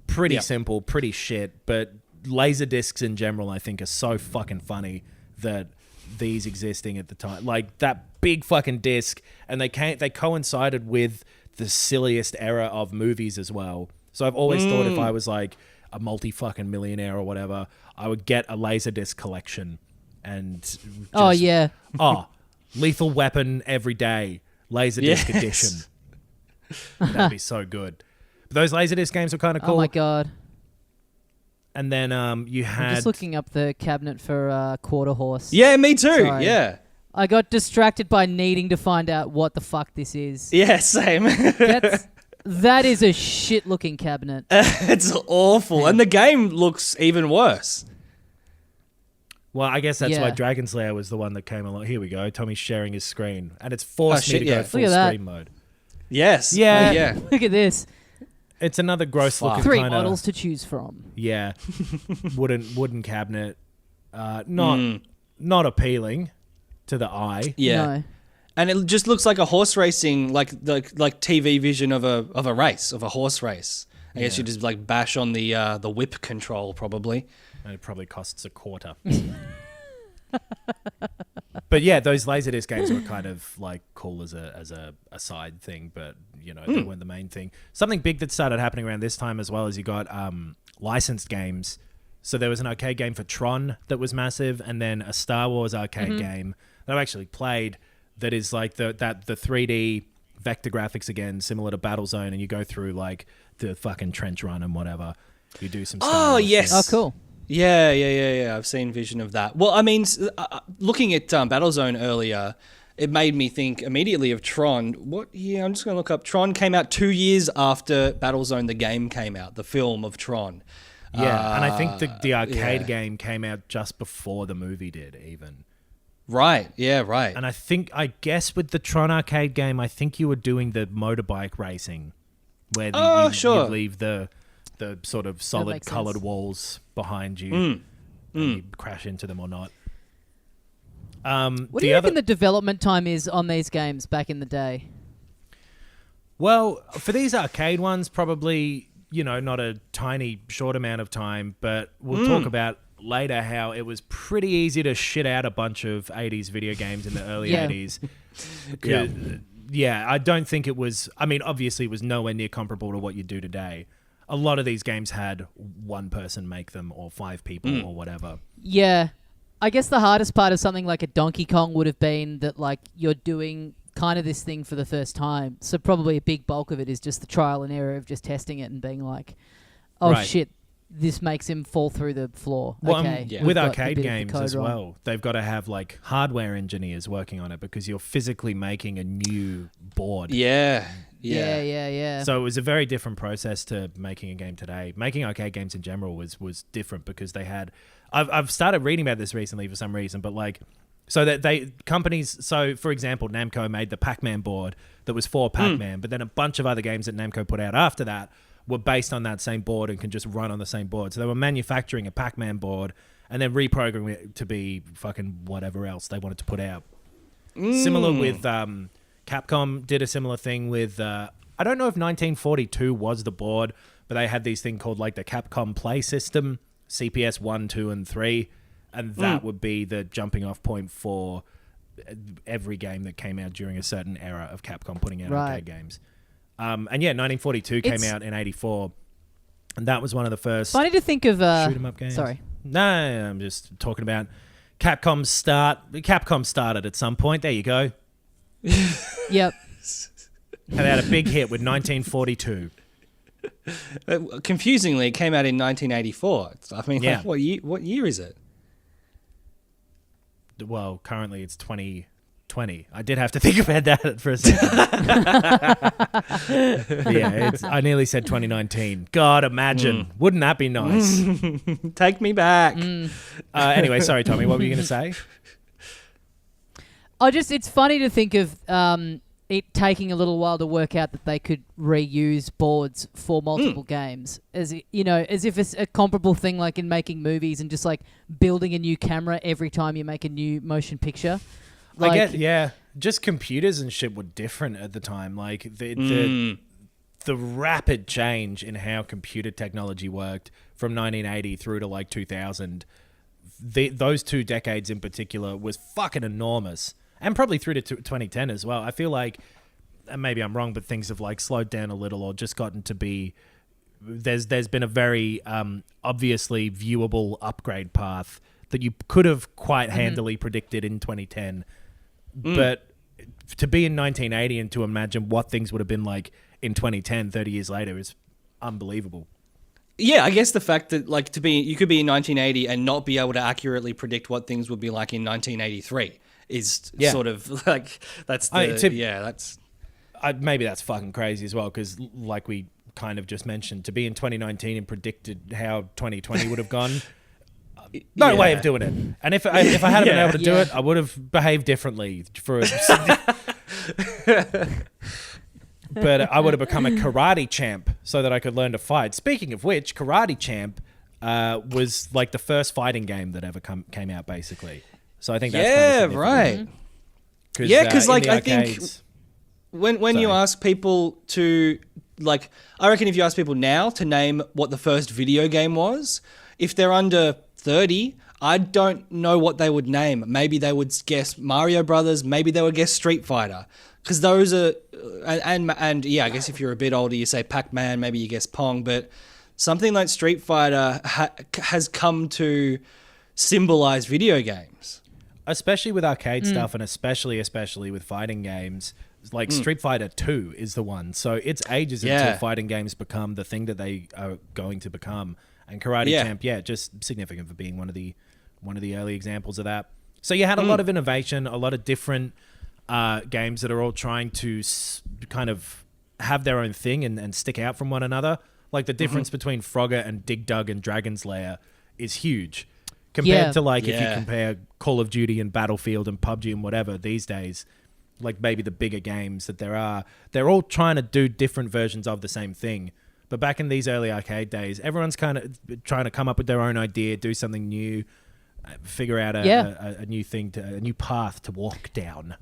Pretty simple, pretty shit, but Laserdiscs in general I think are so fucking funny that these existing at the time, like that big fucking disc, and they coincided with the silliest era of movies as well. So I've always thought if I was like a multi-fucking millionaire or whatever, I would get a Laserdisc collection and just, Lethal Weapon every day, Laserdisc edition. That'd be so good. But those Laserdisc games were kind of cool. Oh my god. And then you had... I'm just looking up the cabinet for Quarter Horse. Yeah, me too. Sorry. Yeah. I got distracted by needing to find out what the fuck this is. Yeah, same. That is a shit-looking cabinet. It's awful. And the game looks even worse. Well, I guess that's why Dragon's Lair was the one that came along. Here we go. Tommy's sharing his screen. And it's forced me to go full screen mode. Yes. Yeah. Yeah. Look at this. It's another gross looking 3 kind models to choose from. Yeah. wooden cabinet. Not appealing to the eye. Yeah. And it just looks like a horse racing, like TV vision of a race, of a horse race. I guess you just like bash on the whip control probably. And it probably costs a quarter. But yeah, those Laserdisc games were kind of like cool as a side thing, but you know, they weren't the main thing. Something big that started happening around this time as well is you got licensed games. So there was an arcade game for Tron that was massive, and then a Star Wars arcade game that I actually played that is like the 3D vector graphics again, similar to Battlezone, and you go through like the fucking trench run and whatever. You do some Star Wars yes. Oh, cool. Yeah. I've seen vision of that. Well, I mean, looking at Battlezone earlier, it made me think immediately of Tron. What year? I'm just going to look up. Tron came out 2 years after Battlezone, the game came out, the film of Tron. Yeah, and I think the arcade game came out just before the movie did, even. Right, yeah, right. And I guess with the Tron arcade game, I think you were doing the motorbike racing, where you leave the sort of solid coloured walls behind you, and you crash into them or not. What do you reckon the development time is on these games back in the day? Well, for these arcade ones, probably, you know, not a tiny short amount of time, but we'll talk about later how it was pretty easy to shit out a bunch of 80s video games in the early 80s. Yeah, I don't think it was... I mean, obviously it was nowhere near comparable to what you do today. A lot of these games had one person make them or 5 people or whatever. Yeah. I guess the hardest part of something like a Donkey Kong would have been that like you're doing kind of this thing for the first time. So probably a big bulk of it is just the trial and error of just testing it and being like, oh shit, this makes him fall through the floor. Well, okay, with arcade games as well, they've got to have like hardware engineers working on it because you're physically making a new board. Yeah. So it was a very different process to making a game today. Making arcade games in general was different because they had... I've started reading about this recently for some reason, but like... So that so for example, Namco made the Pac-Man board that was for Pac-Man, but then a bunch of other games that Namco put out after that were based on that same board and can just run on the same board. So they were manufacturing a Pac-Man board and then reprogramming it to be fucking whatever else they wanted to put out. Similar with Capcom did a similar thing with I don't know if 1942 was the board, but they had these thing called like the Capcom Play System, CPS 1, 2, and 3, and that would be the jumping off point for every game that came out during a certain era of Capcom putting out arcade games. And yeah, 1942 came out in 84, and that was one of the first funny to think of shoot 'em up games. Sorry. No, I'm just talking about Capcom's start. Capcom started at some point. There you go. Yep. And they had a big hit with 1942. Confusingly, it came out in 1984. I mean, like, what year is it? Well, currently it's 2020. I did have to think about that for a second. I nearly said 2019. God, imagine. Wouldn't that be nice? Take me back. Anyway, sorry, Tommy. What were you going to say? It's funny to think of it taking a little while to work out that they could reuse boards for multiple games, as if it's a comparable thing like in making movies and just like building a new camera every time you make a new motion picture. Like, I guess, just computers and shit were different at the time. Like the rapid change in how computer technology worked from 1980 through to like 2000. Those 2 decades in particular was fucking enormous. And probably through to 2010 as well. I feel like, and maybe I'm wrong, but things have like slowed down a little or just gotten to be... There's been a very obviously viewable upgrade path that you could have quite handily predicted in 2010. But to be in 1980 and to imagine what things would have been like in 2010, 30 years later is unbelievable. Yeah, I guess the fact that like you could be in 1980 and not be able to accurately predict what things would be like in 1983 is sort of like maybe that's fucking crazy as well, because like we kind of just mentioned, to be in 2019 and predicted how 2020 would have gone, no way of doing it. And if I hadn't been able to do it, I would have behaved differently but I would have become a karate champ so that I could learn to fight. Speaking of which, Karate Champ was like the first fighting game that ever came out, basically. So I think that's kind of significant. Yeah, because in the I think arcades- when you Sorry. ask people to I reckon if you ask people now to name what the first video game was, if they're under 30, I don't know what they would name. Maybe they would guess Mario Brothers. Maybe they would guess Street Fighter, because those are and yeah, I guess if you're a bit older, you say Pac-Man. Maybe you guess Pong, but something like Street Fighter has come to symbolize video games. especially with arcade stuff, and especially with fighting games. Like Street Fighter 2 is the one. So it's ages until fighting games become the thing that they are going to become. And Karate Champ, just significant for being one of the early examples of that. So you had a lot of innovation, a lot of different games that are all trying to kind of have their own thing and stick out from one another. Like the difference between Frogger and Dig Dug and Dragon's Lair is huge. Compared to if you compare Call of Duty and Battlefield and PUBG and whatever these days, like maybe the bigger games that there are, they're all trying to do different versions of the same thing. But back in these early arcade days, everyone's kind of trying to come up with their own idea, do something new, figure out a new thing, a new path to walk down.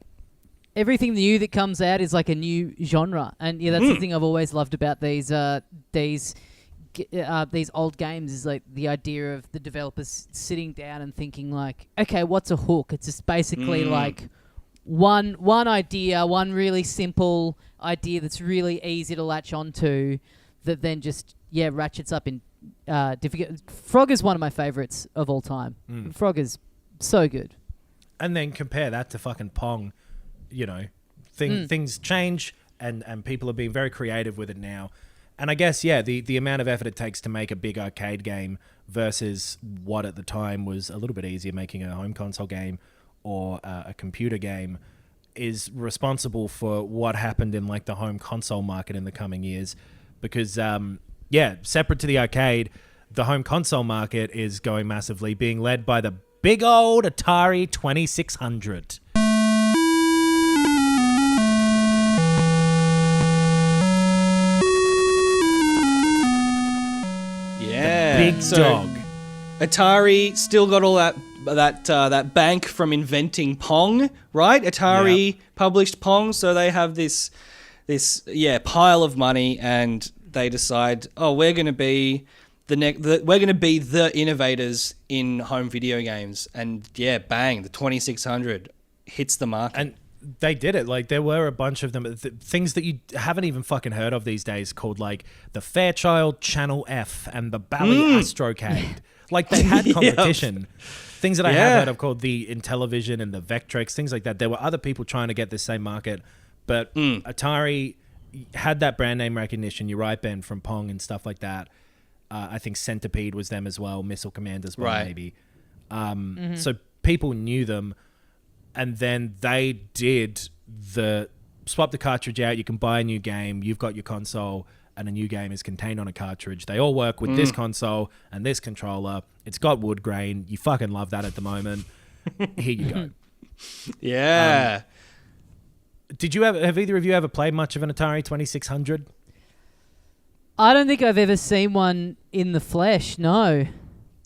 Everything new that comes out is like a new genre, and that's the thing I've always loved about these old games is like the idea of the developers sitting down and thinking like, okay, what's a hook? It's just basically like one idea, one really simple idea that's really easy to latch onto, that then just ratchets up in difficult. Frogger's one of my favorites of all time. Frogger's so good. And then compare that to fucking Pong. You know, things change and people are being very creative with it now. And I guess, the amount of effort it takes to make a big arcade game versus what at the time was a little bit easier making a home console game or a computer game is responsible for what happened in like the home console market in the coming years. Because, separate to the arcade, the home console market is going massively, being led by the big old Atari 2600. Yeah, Big dog. Atari still got all that bank from inventing Pong, right? Atari published Pong, so they have this pile of money, and they decide, we're going to be the innovators in home video games, and bang, the 2600 hits the market. And they did it. Like, there were a bunch of them, things that you haven't even fucking heard of these days, called like the Fairchild Channel F and the Bally Astrocade. Like, they had competition. Things that I have heard of called the Intellivision and the Vectrex, things like that. There were other people trying to get this same market, but Atari had that brand name recognition. You're right, Ben, from Pong and stuff like that. I think Centipede was them as well, Missile Command as well, maybe. So people knew them. And then they did swap the cartridge out. You can buy a new game. You've got your console, and a new game is contained on a cartridge. They all work with this console and this controller. It's got wood grain. You fucking love that at the moment. Here you go. Yeah. Have either of you ever played much of an Atari 2600? I don't think I've ever seen one in the flesh. No.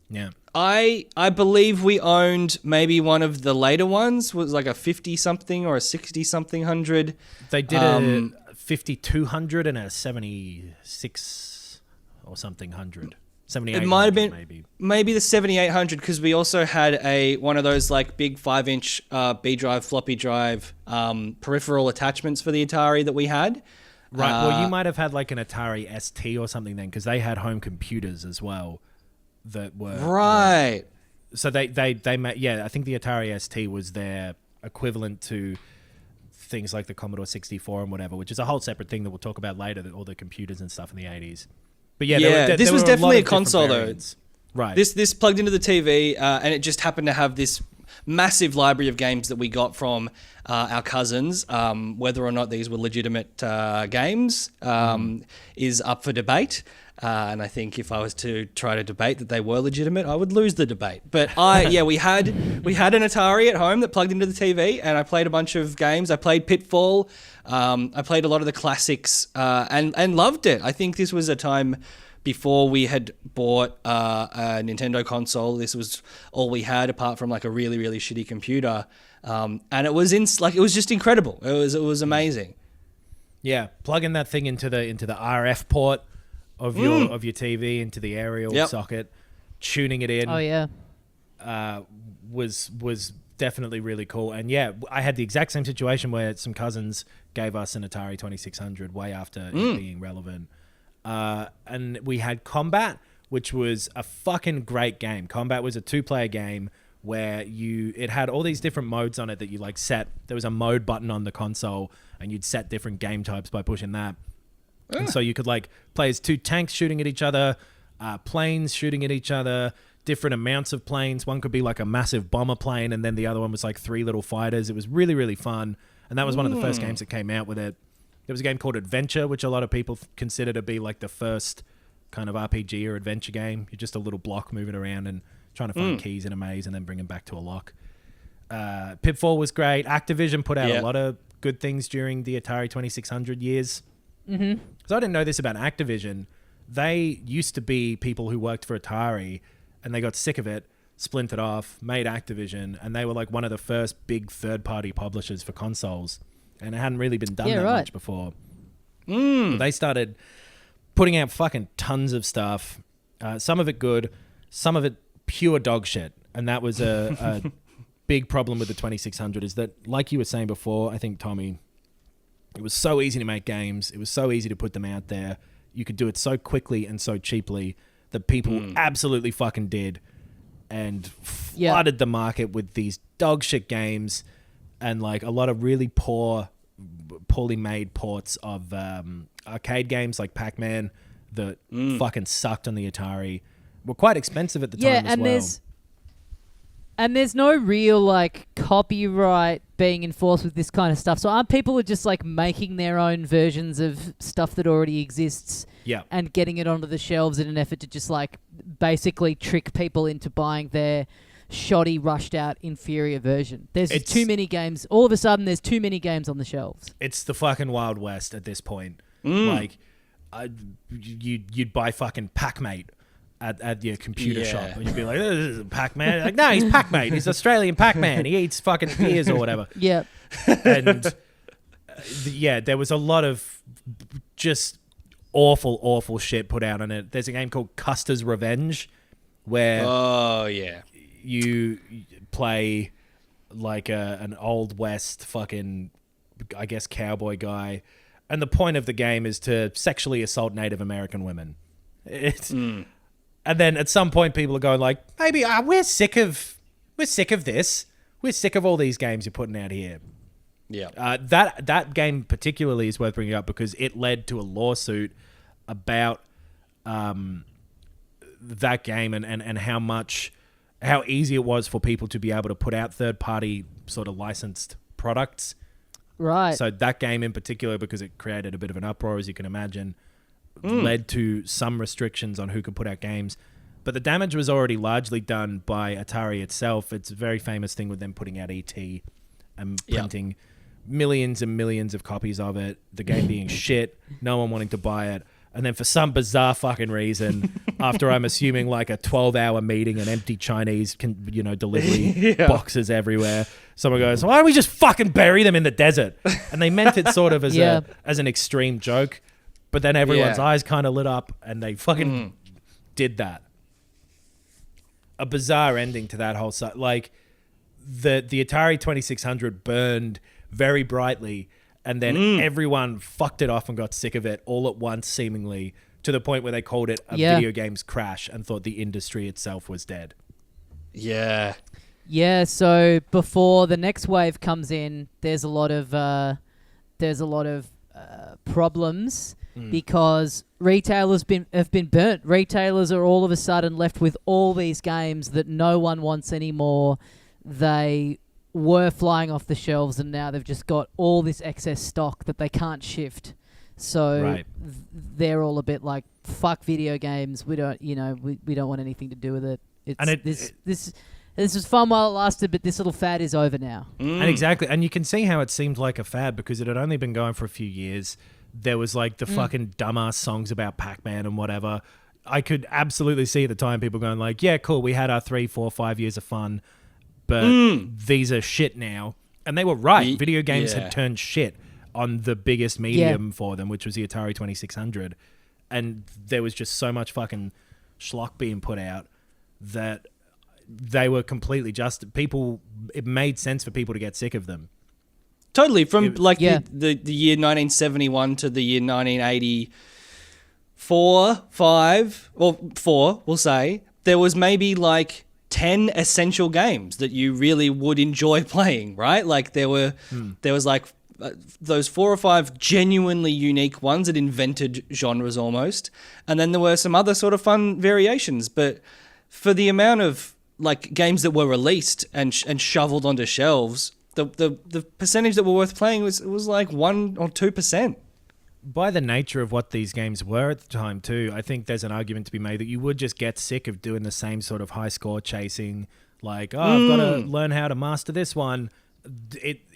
Yeah. I believe we owned maybe one of the later ones, was like a 50-something or a 60-something hundred. They did a 5200 and a 76 or something hundred. 7800 It might have been maybe the 7800, because we also had one of those like big 5-inch B drive, floppy drive peripheral attachments for the Atari that we had. Right. Well, you might have had like an Atari ST or something then, because they had home computers as well that were right. So they made, I think the Atari ST was their equivalent to things like the Commodore 64 and whatever, which is a whole separate thing that we'll talk about later, all the computers and stuff in the 80s. But this was definitely a console though. Right. This plugged into the TV, and it just happened to have this massive library of games that we got from our cousins. Whether or not these were legitimate games is up for debate. And I think if I was to try to debate that they were legitimate, I would lose the debate. But we had an Atari at home that plugged into the TV, and I played a bunch of games. I played Pitfall. I played a lot of the classics and loved it. I think this was a time before we had bought a Nintendo console. This was all we had, apart from like a really, really shitty computer. And it was it was just incredible. It was amazing. Yeah, plugging that thing into the RF port of your TV into the aerial socket, tuning it in. Oh yeah. Was definitely really cool. And yeah, I had the exact same situation where some cousins gave us an Atari 2600 way after it being relevant. And we had Combat, which was a fucking great game. Combat was a 2-player game where it had all these different modes on it that you like set. There was a mode button on the console and you'd set different game types by pushing that. And so you could like play as 2 tanks shooting at each other, planes shooting at each other, different amounts of planes. One could be like a massive bomber plane, and then the other one was like 3 little fighters. It was really, really fun. And that was one of the first games that came out with it. There was a game called Adventure, which a lot of people consider to be like the first kind of RPG or adventure game. You're just a little block moving around and trying to find keys in a maze and then bring them back to a lock. Pitfall was great. Activision put out a lot of good things during the Atari 2600 years. Mm-hmm. So I didn't know this about Activision. They used to be people who worked for Atari, and they got sick of it, splintered off, made Activision, and they were like one of the first big third-party publishers for consoles, and it hadn't really been done much before. But they started putting out fucking tons of stuff, some of it good, some of it pure dog shit, and that was a big problem with the 2600 is that, like you were saying before, I think, Tommy, it was so easy to make games, it was so easy to put them out there, you could do it so quickly and so cheaply that people absolutely fucking did, and flooded the market with these dog shit games and like a lot of really poorly made ports of arcade games like Pac-Man that fucking sucked on the Atari. Were quite expensive at the time as well. And there's no real like copyright being enforced with this kind of stuff. So aren't people just like making their own versions of stuff that already exists and getting it onto the shelves in an effort to just like basically trick people into buying their shoddy, rushed out, inferior version? There's too many games. All of a sudden, there's too many games on the shelves. It's the fucking Wild West at this point. Like, you'd buy fucking Pac-Mate at your computer shop, and you'd be like, "This is Pac-Man." Like, no, he's Pac-Man. He's Australian Pac-Man. He eats fucking pears or whatever. Yeah. And there was a lot of just awful shit put out on it. There's a game called Custer's Revenge, where you play like an old west fucking, I guess, cowboy guy, and the point of the game is to sexually assault Native American women. It's and then at some point people are going like, maybe we're sick of this. We're sick of all these games you're putting out here. Yeah. That game particularly is worth bringing up because it led to a lawsuit about that game and how easy it was for people to be able to put out third-party sort of licensed products. Right. So that game in particular, because it created a bit of an uproar, as you can imagine, led to some restrictions on who could put out games. But the damage was already largely done by Atari itself. It's a very famous thing with them putting out E.T. and printing millions and millions of copies of it, the game being shit, no one wanting to buy it. And then for some bizarre fucking reason, after I'm assuming like a 12-hour meeting and empty Chinese delivery boxes everywhere, someone goes, why don't we just fucking bury them in the desert? And they meant it sort of as an extreme joke, but then everyone's eyes kind of lit up and they fucking did that. A bizarre ending to that whole site. Like the Atari 2600 burned very brightly, and then everyone fucked it off and got sick of it all at once, seemingly, to the point where they called it a video games crash and thought the industry itself was dead. Yeah. Yeah, so before the next wave comes in, there's a lot of problems because retailers have been burnt. Retailers are all of a sudden left with all these games that no one wants anymore. They were flying off the shelves, and now they've just got all this excess stock that they can't shift. So they're all a bit like, fuck video games. We don't, we don't want anything to do with it. This was fun while it lasted, but this little fad is over now. And exactly, and you can see how it seemed like a fad because it had only been going for a few years. There was like the fucking dumbass songs about Pac-Man and whatever. I could absolutely see at the time people going like, yeah, cool, we had our 3, 4, 5 years of fun, but these are shit now. And they were right. Video games had turned shit on the biggest medium for them, which was the Atari 2600. And there was just so much fucking schlock being put out that they were completely it made sense for people to get sick of them. Totally. From the year 1971 to the year 1984, 5, or 4, we'll say, there was maybe like 10 essential games that you really would enjoy playing, right? Like there was like those 4 or 5 genuinely unique ones that invented genres almost. And then there were some other sort of fun variations. But for the amount of like games that were released and shoveled onto shelves, the percentage that were worth playing was like 1 or 2%. By the nature of what these games were at the time too, I think there's an argument to be made that you would just get sick of doing the same sort of high score chasing, like, I've got to learn how to master this one.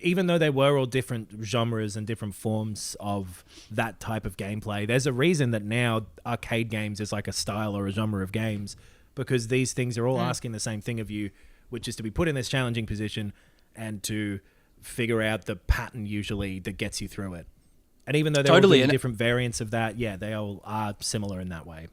Even though they were all different genres and different forms of that type of gameplay, there's a reason that now arcade games is like a style or a genre of games, because these things are all asking the same thing of you, which is to be put in this challenging position and to figure out the pattern usually that gets you through it. And even though they're all doing different variants of that, they all are similar in that way.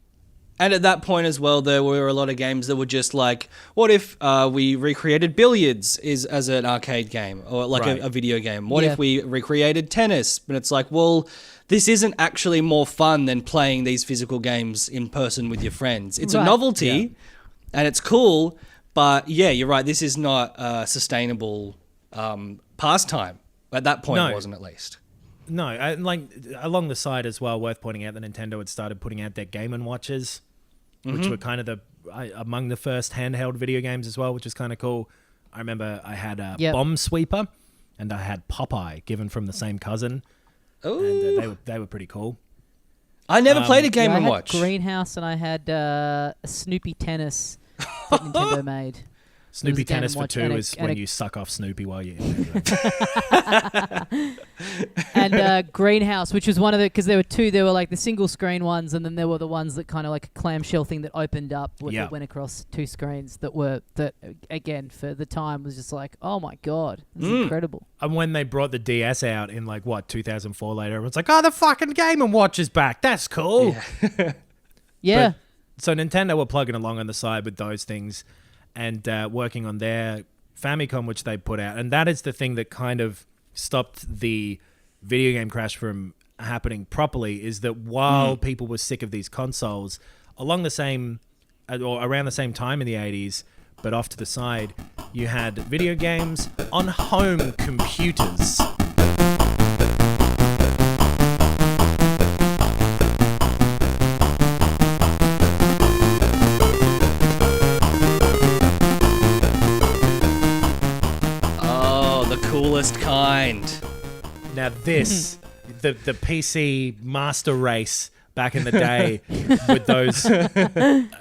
And at that point as well, there were a lot of games that were just like, what if we recreated billiards as an arcade game or like a video game? What if we recreated tennis? But it's like, well, this isn't actually more fun than playing these physical games in person with your friends. It's a novelty and it's cool, but you're right. This is not a sustainable pastime. At that point, it wasn't, at least. No, like along the side as well, worth pointing out that Nintendo had started putting out their Game & Watches, which were kind of among the first handheld video games as well, which is kind of cool. I remember I had a Bomb Sweeper and I had Popeye, given from the same cousin. Oh, and they were pretty cool. I never played a Game & Watch. I had Greenhouse and I had a Snoopy Tennis that Nintendo made. Snoopy Tennis for 2 is when you suck off Snoopy while you're in And Greenhouse, which was one of the, because there were 2, there were like the single screen ones, and then there were the ones that kind of like a clamshell thing that opened up, that went across 2 screens that again, for the time was just like, oh my God, this is incredible. And when they brought the DS out in 2004 later, everyone's like, oh, the fucking Game & Watch is back. That's cool. Yeah. So Nintendo were plugging along on the side with those things and working on their Famicom, which they put out. And that is the thing that kind of stopped the video game crash from happening properly, is that while people were sick of these consoles, along the same, or around the same time in the 80s, but off to the side, you had video games on home computers. Coolest kind. Now this, the PC Master Race back in the day with those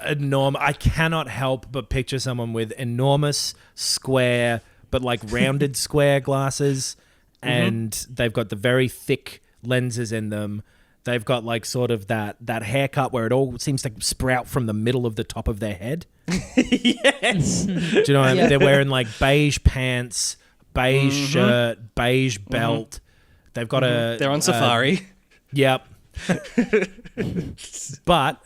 enormous... I cannot help but picture someone with enormous square, but like rounded square glasses, and they've got the very thick lenses in them. They've got like sort of that haircut where it all seems to sprout from the middle of the top of their head. Yes. Do you know what I mean? They're wearing like beige pants, beige shirt, beige belt. They've got They're on safari. Yep. But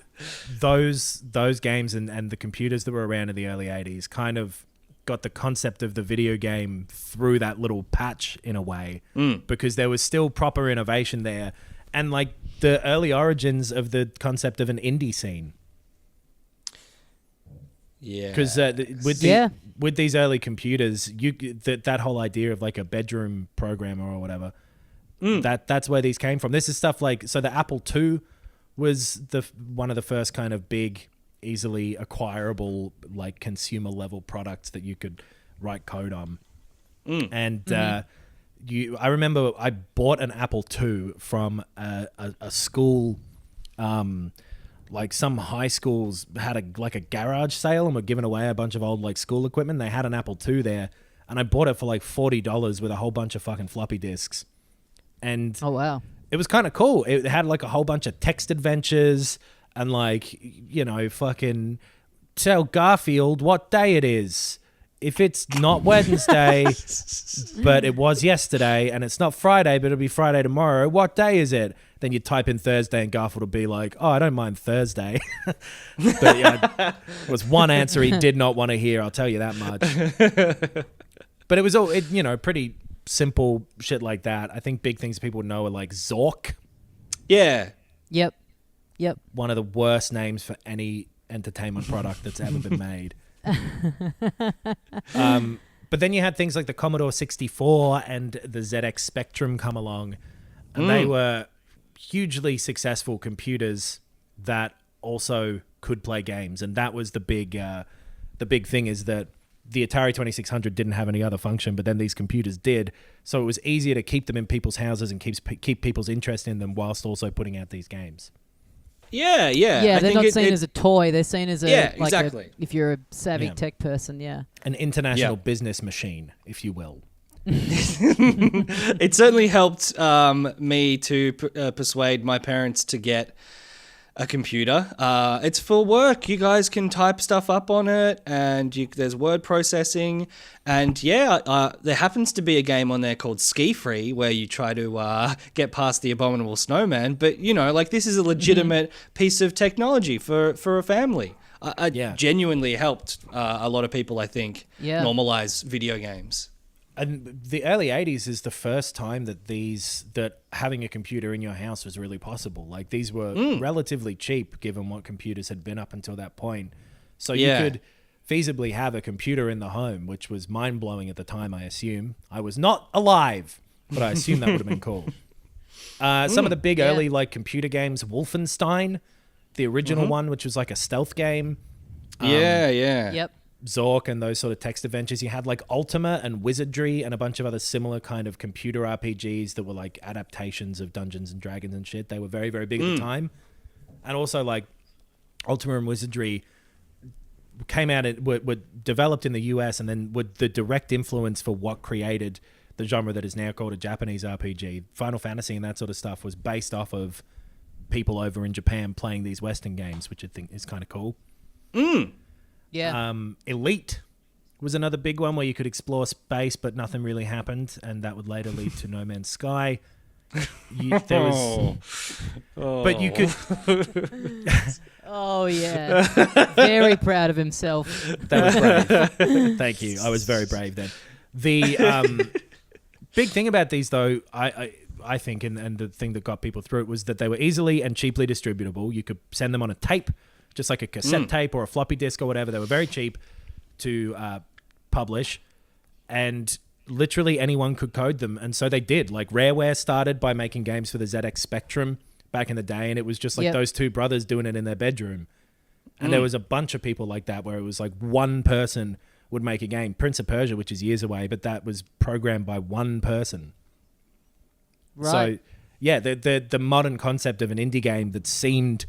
those games and the computers that were around in the early 80s kind of got the concept of the video game through that little patch in a way, because there was still proper innovation there, and like the early origins of the concept of an indie scene. Yeah, because with these early computers, that whole idea of like a bedroom programmer or whatever, that's where these came from. This is stuff like, so the Apple II was one of the first kind of big, easily acquirable, like consumer level products that you could write code on. And I remember I bought an Apple II from a school. Like some high schools had a garage sale and were giving away a bunch of old like school equipment. They had an Apple II there, and I bought it for like $40 with a whole bunch of fucking floppy disks. And oh wow, it was kind of cool. It had like a whole bunch of text adventures. and like, fucking tell Garfield what day it is. If it's not Wednesday, but it was yesterday, and it's not Friday, but it'll be Friday tomorrow, what day is it? Then you type in Thursday, and Garfield will be like, "Oh, I don't mind Thursday." But yeah, it was one answer he did not want to hear. I'll tell you that much. But it was all, pretty simple shit like that. I think big things people know are like Zork. Yeah. Yep. One of the worst names for any entertainment product that's ever been made. But then you had things like the Commodore 64 and the ZX Spectrum come along, and they were hugely successful computers that also could play games. And that was the big thing, is that the Atari 2600 didn't have any other function, but then these computers did. So it was easier to keep them in people's houses and keep people's interest in them whilst also putting out these games. Yeah. Yeah, I they're think not seen as a toy. They're seen as exactly. if you're a savvy tech person, An international business machine, if you will. It certainly helped me to persuade my parents to get a computer. It's for work. You guys can type stuff up on it, and there's word processing. And there happens to be a game on there called Ski Free, where you try to get past the abominable snowman. But, this is a legitimate piece of technology for a family. It genuinely helped a lot of people, I think, normalize video games. And the early 80s is the first time that having a computer in your house was really possible. Like, these were relatively cheap given what computers had been up until that point. So you could feasibly have a computer in the home, which was mind-blowing at the time, I assume. I was not alive, but I assume that would have been cool. Some of the big early computer games, Wolfenstein, the original one, which was like a stealth game. Yep. Zork and those sort of text adventures. You had like Ultima and Wizardry and a bunch of other similar kind of computer RPGs that were like adaptations of Dungeons and Dragons and shit. They were very, very big at the time. And also like Ultima and Wizardry came out and were developed in the US, and then were the direct influence for what created the genre that is now called a Japanese RPG. Final Fantasy and that sort of stuff was based off of people over in Japan playing these Western games, which I think is kind of cool. Yeah. Elite was another big one where you could explore space, but nothing really happened, and that would later lead to No Man's Sky. But you could. Oh yeah, very proud of himself. That was brave. Thank you. I was very brave then. The big thing about these, though, I think, and the thing that got people through it, was that they were easily and cheaply distributable. You could send them on a tape, just like a cassette tape or a floppy disk or whatever. They were very cheap to publish, and literally anyone could code them. And so they did. Like, Rareware started by making games for the ZX Spectrum back in the day, and it was just like those two brothers doing it in their bedroom. And there was a bunch of people like that, where it was like one person would make a game. Prince of Persia, which is years away, but that was programmed by one person. Right. So, yeah, the modern concept of an indie game that seemed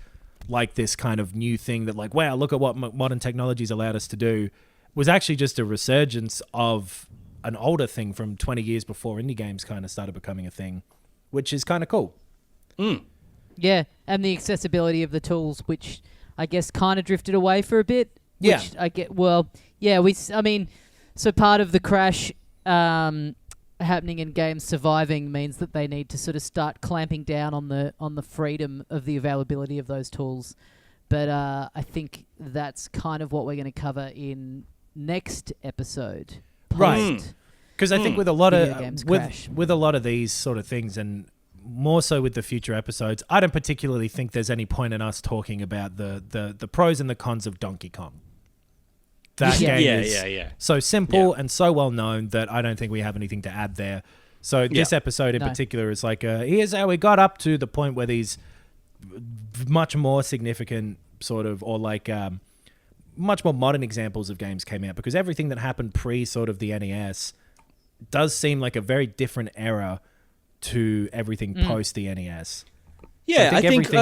like this kind of new thing that, like, wow, look at what modern technology's allowed us to do, was actually just a resurgence of an older thing from 20 years before indie games kind of started becoming a thing, which is kind of cool. Yeah, and the accessibility of the tools, which I guess kind of drifted away for a bit. Yeah. Which I get. Well, yeah, so part of the crash happening in games surviving means that they need to sort of start clamping down on the freedom of the availability of those tools. But I think that's kind of what we're going to cover in next episode. Right. Because I think with a lot Video games crash. with a lot of these sort of things, and more so with the future episodes, I don't particularly think there's any point in us talking about the pros and the cons of Donkey Kong. That game is so simple and so well known that I don't think we have anything to add there. So this episode in particular is like, here's how we got up to the point where these much more significant sort of, or like much more modern examples of games came out, because everything that happened pre sort of the NES does seem like a very different era to everything post the NES. Yeah, So I think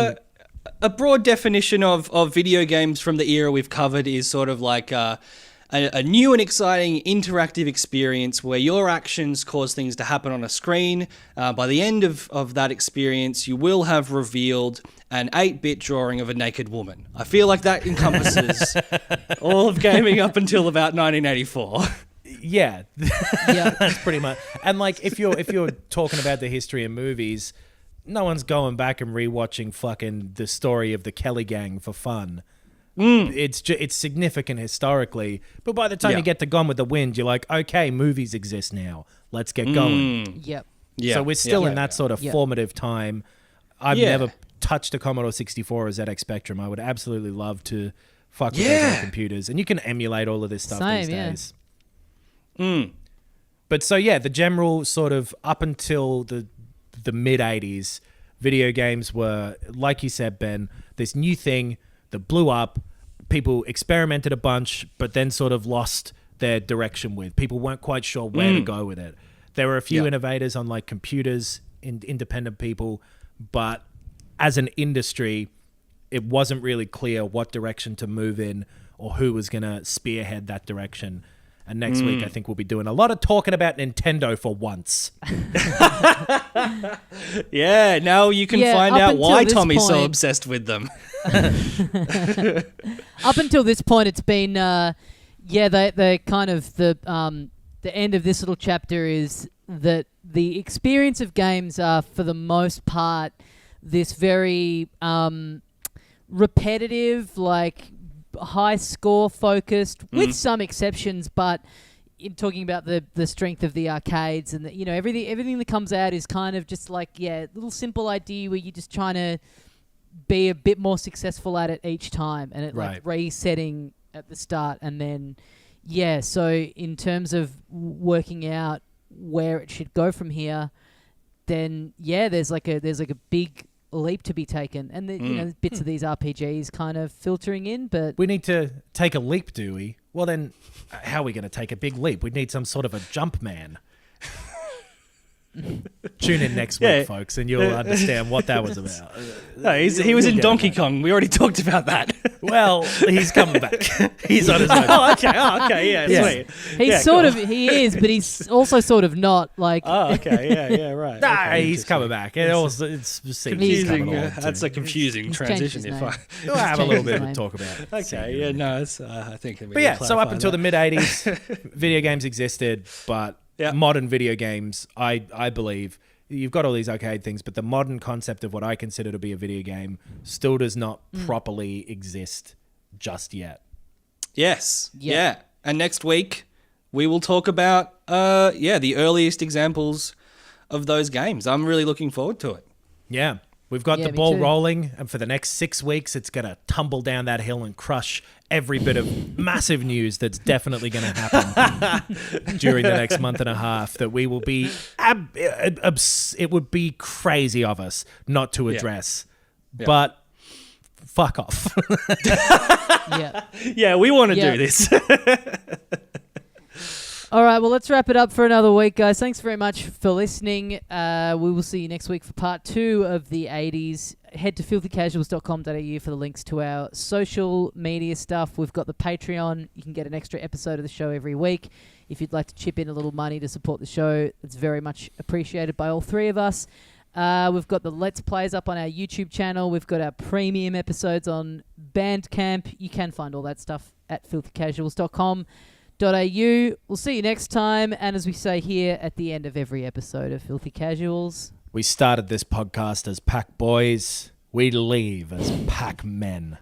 a broad definition of video games from the era we've covered is sort of like a new and exciting interactive experience where your actions cause things to happen on a screen. By the end of that experience, you will have revealed an 8-bit drawing of a naked woman. I feel like that encompasses all of gaming up until about 1984. Yeah, Yeah. that's pretty much. And like, if you're talking about the history of movies, no one's going back and rewatching fucking the story of the Kelly Gang for fun. It's significant historically, but by the time Yeah. you get to Gone with the Wind, you're like, okay, movies exist now. Let's get going. Yep. Yeah. So we're still Yeah. in that sort of Yeah. formative time. I've Yeah. never touched a Commodore 64 or ZX Spectrum. I would absolutely love to fuck with those Yeah. on computers, and you can emulate all of this stuff Same, these yeah. days. But so yeah, the general sort of up until the mid 80s, video games were, like you said, Ben, this new thing that blew up. People experimented a bunch, but then sort of lost their direction with. People weren't quite sure where to go with it. There were a few Yeah. innovators on like computers, independent people, but as an industry, it wasn't really clear what direction to move in or who was going to spearhead that direction. And next week, I think we'll be doing a lot of talking about Nintendo for once. Yeah, now you can Yeah, find up out until why this Tommy's so point- obsessed with them. Up until this point, it's been the kind of the end of this little chapter is that the experience of games are, for the most part, this very repetitive, like high score focused, with some exceptions, but in talking about the strength of the arcades and everything that comes out is kind of just like little simple idea where you're just trying to be a bit more successful at it each time, and it like resetting at the start, and then so in terms of working out where it should go from here, then there's like a big leap to be taken, and the bits of these RPGs kind of filtering in, but We need to take a leap, do we? Well, then, how are we going to take a big leap? We need some sort of a jump man. Tune in next week, folks, and you'll understand what that was about. No, he was in Donkey Kong. We already talked about that. Well, he's coming back. He's on his way. Oh, okay, yeah, sweet. he's he is, but he's also sort of not like. Oh, okay, yeah, right. Nah, Okay, he's coming back. It also, it's confusing. coming along That's too. a confusing He's transition. changed If his I, We'll have a little changed his bit of a name. talk about it. okay, yeah, no, it's, I think. But yeah, so up until the mid 80s, video games existed, but modern video games, I believe, you've got all these arcade things, but the modern concept of what I consider to be a video game still does not properly exist just yet. Yes, Yeah. yeah. And next week we will talk about the earliest examples of those games. I'm really looking forward to it. Yeah. We've got Yeah, the me ball too. rolling, and for the next 6 weeks, it's going to tumble down that hill and crush every bit of massive news that's definitely going to happen during the next month and a half that we will be... it would be crazy of us not to address. Yeah. But fuck off. Yeah. Yeah, we want to Yeah. do this. All right, well, let's wrap it up for another week, guys. Thanks very much for listening. We will see you next week for part 2 of the 80s. Head to filthycasuals.com.au for the links to our social media stuff. We've got the Patreon. You can get an extra episode of the show every week. If you'd like to chip in a little money to support the show, it's very much appreciated by all three of us. We've got the Let's Plays up on our YouTube channel. We've got our premium episodes on Bandcamp. You can find all that stuff at filthycasuals.com.au. We'll see you next time. And as we say here at the end of every episode of Filthy Casuals, We started this podcast as pack boys. We leave as pack men.